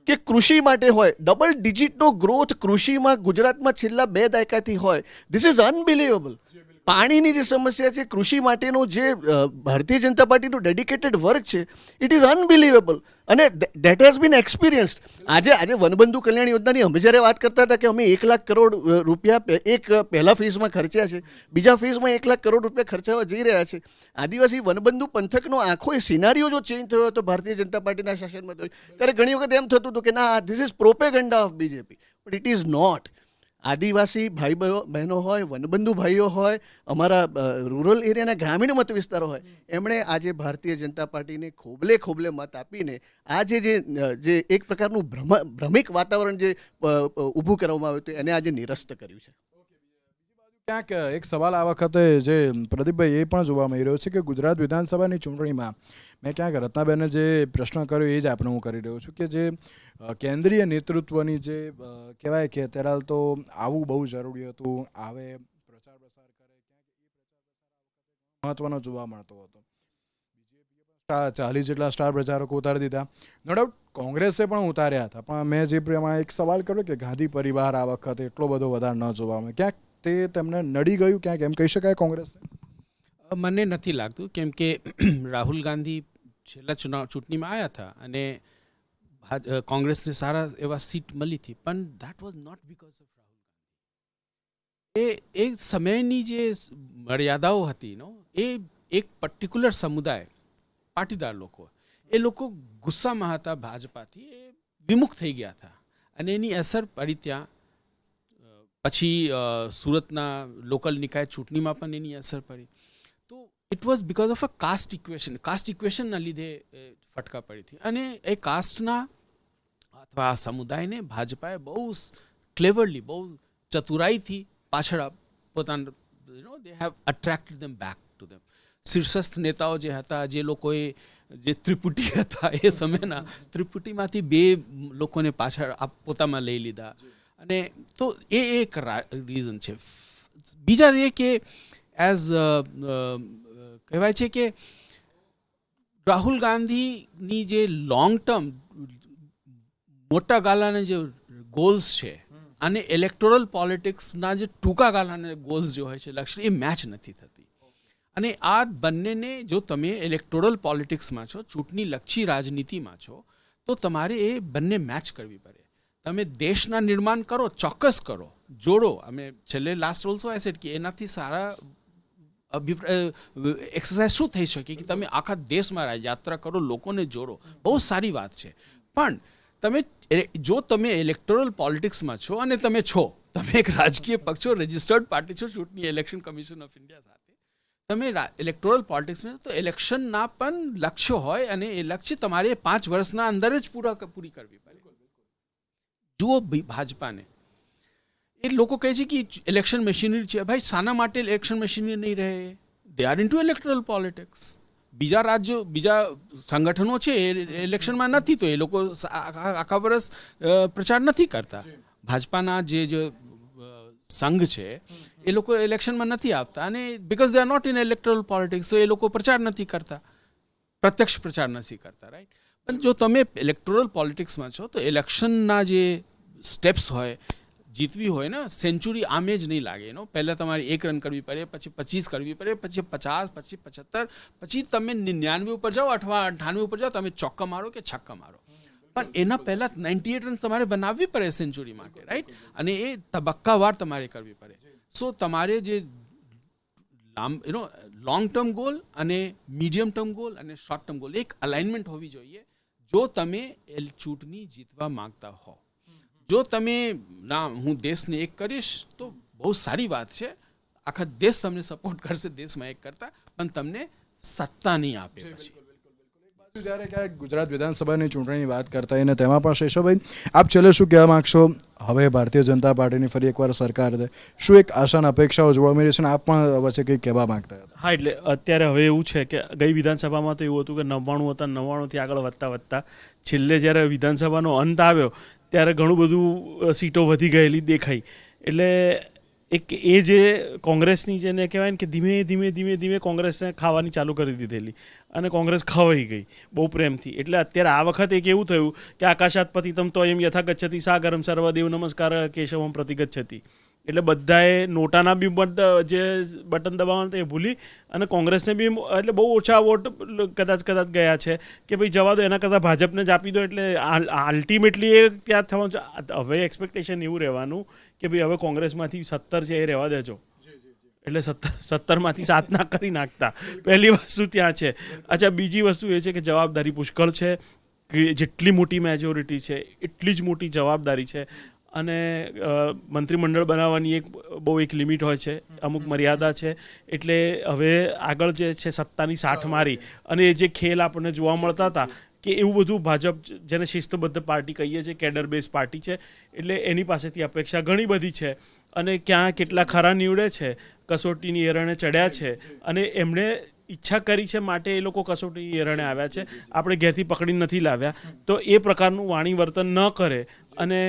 કે કૃષિ માટે હોય, ડબલ ડિજિટનો ગ્રોથ કૃષિમાં ગુજરાતમાં છેલ્લા 2 દાયકાથી હોય. This is unbelievable. પાણીની જે સમસ્યા છે, કૃષિ માટેનું જે ભારતીય જનતા પાર્ટીનું ડેડિકેટેડ વર્ક છે, ઇટ ઇઝ અનબિલિવેબલ. અને દેટ હેઝ બીન એક્સપિરિયન્સ્ડ. આજે વનબંધુ કલ્યાણ યોજનાની અમે જ્યારે વાત કરતા હતા કે અમે 1 લાખ કરોડ રૂપિયા એક પહેલા ફેઝમાં ખર્ચ્યા છે, બીજા ફેઝમાં 1 લાખ કરોડ રૂપિયા ખર્ચાવા જઈ રહ્યા છે. આદિવાસી વનબંધુ પંથકનો આખો એ સિનારીઓ જો ચેન્જ થયો હતો ભારતીય જનતા પાર્ટીના શાસનમાં ત્યારે ઘણી વખત એમ થતું હતું કે ના, this is propaganda of BJP. But it is not. આદિવાસી ભાઈ બહેનો હોય, વનબંધુ ભાઈઓ હોય, અમારા રૂરલ એરિયાના ગ્રામીણ મત વિસ્તારો હોય, એમણે આજે ભારતીય જનતા પાર્ટીને ખોબલે મત આપીને આજે જે એક પ્રકારનું ભ્રમિક વાતાવરણ જે ઊભું કરવામાં આવ્યું હતું એને આજે નિરસ્ત કર્યું છે. ક્યાંક એક સવાલ આ વખતે જે પ્રદીપભાઈ એ પણ જોવા મળી રહ્યો છે કે ગુજરાત વિધાનસભાની ચૂંટણીમાં મેં ક્યાંક રત્નાબેને જે પ્રશ્ન કર્યો એ જ આપણે હું કરી રહ્યો છું કે જે કેન્દ્રીય નેતૃત્વની જે કહેવાય કે અત્યારે તો આવવું બહુ જરૂરી હતું, આવે પ્રચાર પ્રસાર કરે, ક્યાંક મહત્વનો જોવા મળતો હતો. બીજેપીએ 40 જેટલા સ્ટાર પ્રચારકો ઉતારી દીધા. નો ડાઉટ કોંગ્રેસે પણ ઉતાર્યા હતા, પણ મેં જે પ્રમાણે એક સવાલ કર્યો કે ગાંધી પરિવાર આ વખતે એટલો બધો વધારે ન જોવા મળે, ક્યાંક તે તેમને નડી ગયું, ક્યાંક એમ કહી શકાય કોંગ્રેસને? મને નથી લાગતું, કેમ કે રાહુલ ગાંધી છેલ્લા ચૂંટણીમાં આવ્યા હતા અને કોંગ્રેસને સારા એવા સીટ મળી હતી, પણ that was not because of Rahul Gandhi. એ સમયની જે મર્યાદાઓ હતી એ એક પર્ટિક્યુલર સમુદાય, પાટીદાર લોકો, એ લોકો ગુસ્સામાં હતા ભાજપાથી, એ વિમુખ થઈ ગયા હતા અને એની અસર પડી ત્યાં. પછી સુરતના લોકલ નિકાય ચૂંટણીમાં પણ એની અસર પડી. તો it was because of a caste ઇક્વેશનના લીધે ફટકા પડી હતી. અને એ કાસ્ટના અથવા આ સમુદાયને ભાજપાએ બહુ ક્લેવરલી, બહુ ચતુરાઈથી પાછળ પોતાના they have attracted them back to them. શીર્ષસ્થ નેતાઓ જે હતા, જે લોકોએ જે ત્રિપુટી હતા એ સમયના, ત્રિપુટીમાંથી 2 લોકોને પાછળ પોતામાં લઈ લીધા. અને તો એ એક રીઝન છે. બીજા એ કે એઝ કહેવાય છે કે રાહુલ ગાંધીની જે લોંગ ટર્મ મોટા ગાળાના જે ગોલ્સ છે અને ઇલેક્ટોરલ પોલિટિક્સના જે ટૂંકા ગાળાના ગોલ્સ જે હોય છે, લક્ષ્ય, એ મેચ નથી થતી. અને આ બંનેને જો તમે ઇલેક્ટોરલ પોલિટિક્સમાં છો, ચૂંટણી લક્ષી રાજનીતિમાં છો, તો તમારે એ બંને મેચ કરવી પડે. તમે દેશના નિર્માણ કરો, ચોક્કસ કરો, જોડો. અમે છેલ્લે લાસ્ટ ઓલ્સો આઈ સેડ કે એનાથી સારા એક્સરસાઇઝ શું થઈ શકે કે તમે આખા દેશમાં યાત્રા કરો, લોકોને જોડો, બહુ સારી વાત છે. પણ જો તમે ઇલેક્ટોરલ પોલિટિક્સમાં છો અને તમે એક રાજકીય પક્ષ છો, રજિસ્ટર્ડ પાર્ટી છો ચૂંટણી ઇલેક્શન કમિશન ઓફ ઇન્ડિયા સાથે, તમે ઇલેક્ટોરલ પોલિટિક્સમાં તો ઇલેક્શનના પણ લક્ષ્ય હોય અને એ લક્ષ્ય તમારે 5 વર્ષના અંદર જ પૂરી કરવી પડે. જુઓ ભાજપાને, એ લોકો કહે છે કે ઇલેક્શન મશીનરી છે. ભાઈ, શાના માટે ઇલેક્શન મશીનરી નહીં રહે? They are into electoral politics. બીજા રાજ્યો, બીજા સંગઠનો છે એ ઇલેક્શનમાં નથી, તો એ લોકો આખા વર્ષ પ્રચાર નથી કરતા. ભાજપાના જે સંઘ છે એ લોકો ઇલેક્શનમાં નથી આવતા અને because they are not in electoral politics, તો એ લોકો પ્રચાર નથી કરતા, પ્રત્યક્ષ પ્રચાર નથી કરતા, રાઈટ? પણ જો તમે ઇલેક્ટોરલ પોલિટિક્સમાં છો તો ઇલેક્શનના જે સ્ટેપ્સ હોય, જીતવી હોય ને, સેન્ચુરી આમે જ નહીં લાગે. પહેલાં તમારે 1 રન કરવી પડે, પછી 25 કરવી પડે, પછી 50, પછી 75, પછી તમે 99 ઉપર જાઓ અથવા 98 ઉપર જાઓ, તમે ચોક્કા મારો કે છક્કા મારો. પણ એના પહેલાં 98 રન તમારે બનાવવી પડે સેન્ચુરી માટે, રાઈટ? અને એ તબક્કાવાર તમારે કરવી પડે. સો તમારે જે લોંગ ટર્મ ગોલ અને મીડિયમ ટર્મ ગોલ અને શોર્ટ ટર્મ ગોલ એક અલાઇનમેન્ટ હોવી જોઈએ જો તમે એ ચૂંટણી જીતવા માંગતા હો. જો તમે ના હું દેશને એક કરીશ તો બહુ સારી વાત છે, આખા દેશ તમને સપોર્ટ કરશે દેશમાં એક કરતા, પણ તમને સત્તા નહીં આપે પછી. જ્યારે ક્યાંક ગુજરાત વિધાનસભાની ચૂંટણીની વાત કરતા અને તેમાં પણ શેષવભાઈ આપ છેલ્લે શું કહેવા માંગશો? હવે ભારતીય જનતા પાર્ટીની ફરી એકવાર સરકાર છે, શું એક આશા અને અપેક્ષાઓ જોવા મળી છે અને આપ પણ વચ્ચે કંઈક કહેવા માંગતા હતા? હા, એટલે અત્યારે હવે એવું છે કે ગઈ વિધાનસભામાં તો એવું હતું કે 99 હતા, 99થી આગળ વધતા છેલ્લે જ્યારે વિધાનસભાનો અંત આવ્યો ત્યારે ઘણું બધું સીટો વધી ગયેલી દેખાઈ. એટલે એક એ જે કોંગ્રેસની જેને કહેવાય ને કે ધીમે કોંગ્રેસને ખાવાની ચાલુ કરી દીધેલી અને કોંગ્રેસ ખવાઈ ગઈ બહુ પ્રેમથી. એટલે અત્યારે આ વખતે એક એવું થયું કે આકાશાત પતિતમ તો એમ યથા ગચ્છતિ સાગરમ સર્વદેવ નમસ્કાર કેશવમ પ્રતિ ગચ્છતિ. એટલે બધાએ નોટાના બી જે બટન દબાવવાનું એ ભૂલી અને કોંગ્રેસને બી એટલે બહુ ઓછા વોટ કદાચ ગયા છે કે ભાઈ જવા દો, એના કરતાં ભાજપને જ આપી દો. એટલે અલ્ટિમેટલી એ ત્યાં થવાનું છે. હવે એક્સપેક્ટેશન એવું રહેવાનું કે ભાઈ હવે કોંગ્રેસમાંથી 17 છે એ રહેવા દેજો, એટલે 17માંથી 7 ના કરી નાખતા. પહેલી વસ્તુ ત્યાં છે. અચ્છા, બીજી વસ્તુ એ છે કે જવાબદારી પુષ્કળ છે. જેટલી મોટી મેજોરિટી છે એટલી જ મોટી જવાબદારી છે અને મંત્રીમંડળ બનાવવાની એક લિમિટ હોય છે, અમુક મર્યાદા છે. એટલે હવે આગળ જે છે સત્તાની સાઠ મારી અને એ જે ખેલ આપણને જોવા મળતા હતા કે એવું બધું ભાજપ જેને શિસ્તબદ્ધ પાર્ટી કહીએ છીએ, કેડર બેઝ પાર્ટી છે, એટલે એની પાસેથી અપેક્ષા ઘણી બધી છે. અને ક્યાં કેટલા ખરા નીવડે છે, કસોટીની એરણે ચડ્યા છે અને એમણે ઈચ્છા કરી છે માટે એ લોકો કસોટીની એરણે આવ્યા છે. આપણે ઘેરથી પકડીને નથી લાવ્યા. તો એ પ્રકારનું વાણી વર્તન ન કરે અને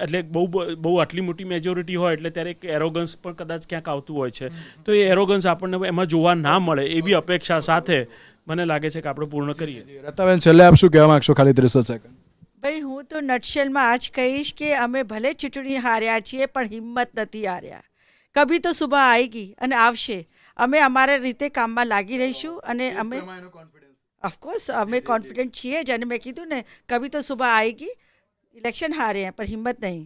એટલે બહુ આટલી મોટી મેજોરિટી હોય એટલે ત્યારે એક એરોગન્સ પણ કદાચ ક્યાંક આવતું હોય છે. તો એ એરોગન્સ આપણને એમાં જોવા ના મળે એવી અપેક્ષા સાથે મને લાગે છે કે આપણે પૂર્ણ કરીએ. રતાબેન, છેલ્લે આપ શું કહેવા માંગશો? ખાલી 30 સેકન્ડ. ભાઈ, હું તો નટશેલમાં આ જ કહીશ કે અમે ભલે ચૂંટણી હાર્યા છીએ પણ હિંમત નથી હાર્યા. કભી તો સુબહ આएगी અને આવશે. અમે અમારા રીતે કામમાં લાગી રહીશું અને અમે ઓફકોર્સ અમે કોન્ફિડન્ટ છીએ જ. અને મેં કીધું ને, કભી તો સુબહ આएगी. ઇલેક્શન હારે हैं पर हिम्मत नहीं.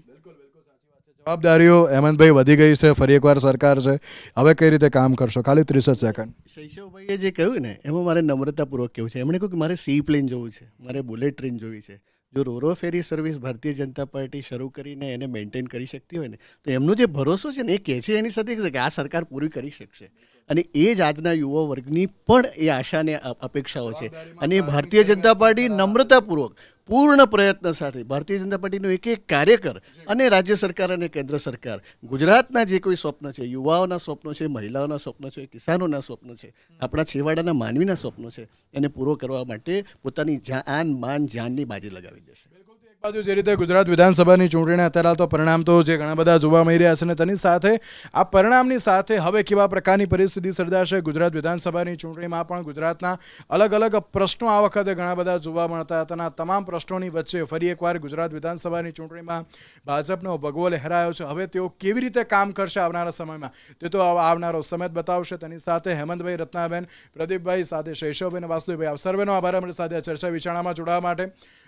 જવાબદારીઓ હેમંતભાઈ વધી ગઈ છે, ફરી એકવાર સરકાર છે, હવે કઈ રીતે કામ કરશો? ખાલી 30 સેકન્ડ. શૈશવભાઈએ જે કહ્યું ને એમાં મારે નમ્રતાપૂર્વક કહેવું છે. એમણે કહ્યું કે મારે સી પ્લેન જોવું છે, મારે બુલેટ ટ્રેન જોવી છે. જો રોરો ferry service Bharatiya Janata party શરૂ કરીને એને મેન્ટેન કરી શકતી હોય ને તો એમનો જે ભરોસો છે ને એ કહે છે એની સાથે કે આ સરકાર પૂરી કરી શકશે. અને એ જ આજના યુવા વર્ગની પણ એ આશા અને અપેક્ષાઓ છે. અને ભારતીય જનતા પાર્ટી નમ્રતાપૂર્વક પૂર્ણ પ્રયત્ન સાથે ભારતીય જનતા પાર્ટીનો એક કાર્યકર અને રાજ્ય સરકાર અને કેન્દ્ર સરકાર ગુજરાતના જે કોઈ સ્વપ્ન છે, યુવાઓના સ્વપ્નો છે, મહિલાઓના સ્વપ્નો છે, કિસાનોના સ્વપ્નો છે, આપણા છેવાડાના માનવીના સ્વપ્નો છે, એને પૂરો કરવા માટે પોતાની જાન માન જાનની બાજી લગાવી દેશે. બાજુ જે રીતે ગુજરાત વિધાનસભાની ચૂંટણી અત્યારે તો પરિણામ તો જે ઘણા બધા જોવા મળી રહ્યા છે અને તેની સાથે આ પરિણામની સાથે હવે કેવા પ્રકારની પરિસ્થિતિ સર્જાશે ગુજરાત વિધાનસભાની ચૂંટણીમાં પણ ગુજરાતના અલગ પ્રશ્નો આ વખતે ઘણા બધા જોવા મળતા હતા. અને તમામ પ્રશ્નોની વચ્ચે ફરી એકવાર ગુજરાત વિધાનસભાની ચૂંટણીમાં ભાજપનો ભગવો લહેરાયો છે. હવે તેઓ કેવી રીતે કામ કરશે આવનારા સમયમાં તે તો આવનારો સમય બતાવશે. તેની સાથે હેમંતભાઈ, રત્નાબેન, પ્રદીપભાઈ, સાથે શૈશવભાઈ અને વાસુદેવભાઈ, આપ સર્વેનો આભાર અમારી સાથે ચર્ચા વિચારણામાં જોડાવા માટે.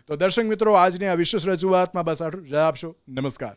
તો દર્શક મિત્રો, આજની આ વિશેષ રજૂઆતમાં બસ આટલું જ આપશો. નમસ્કાર.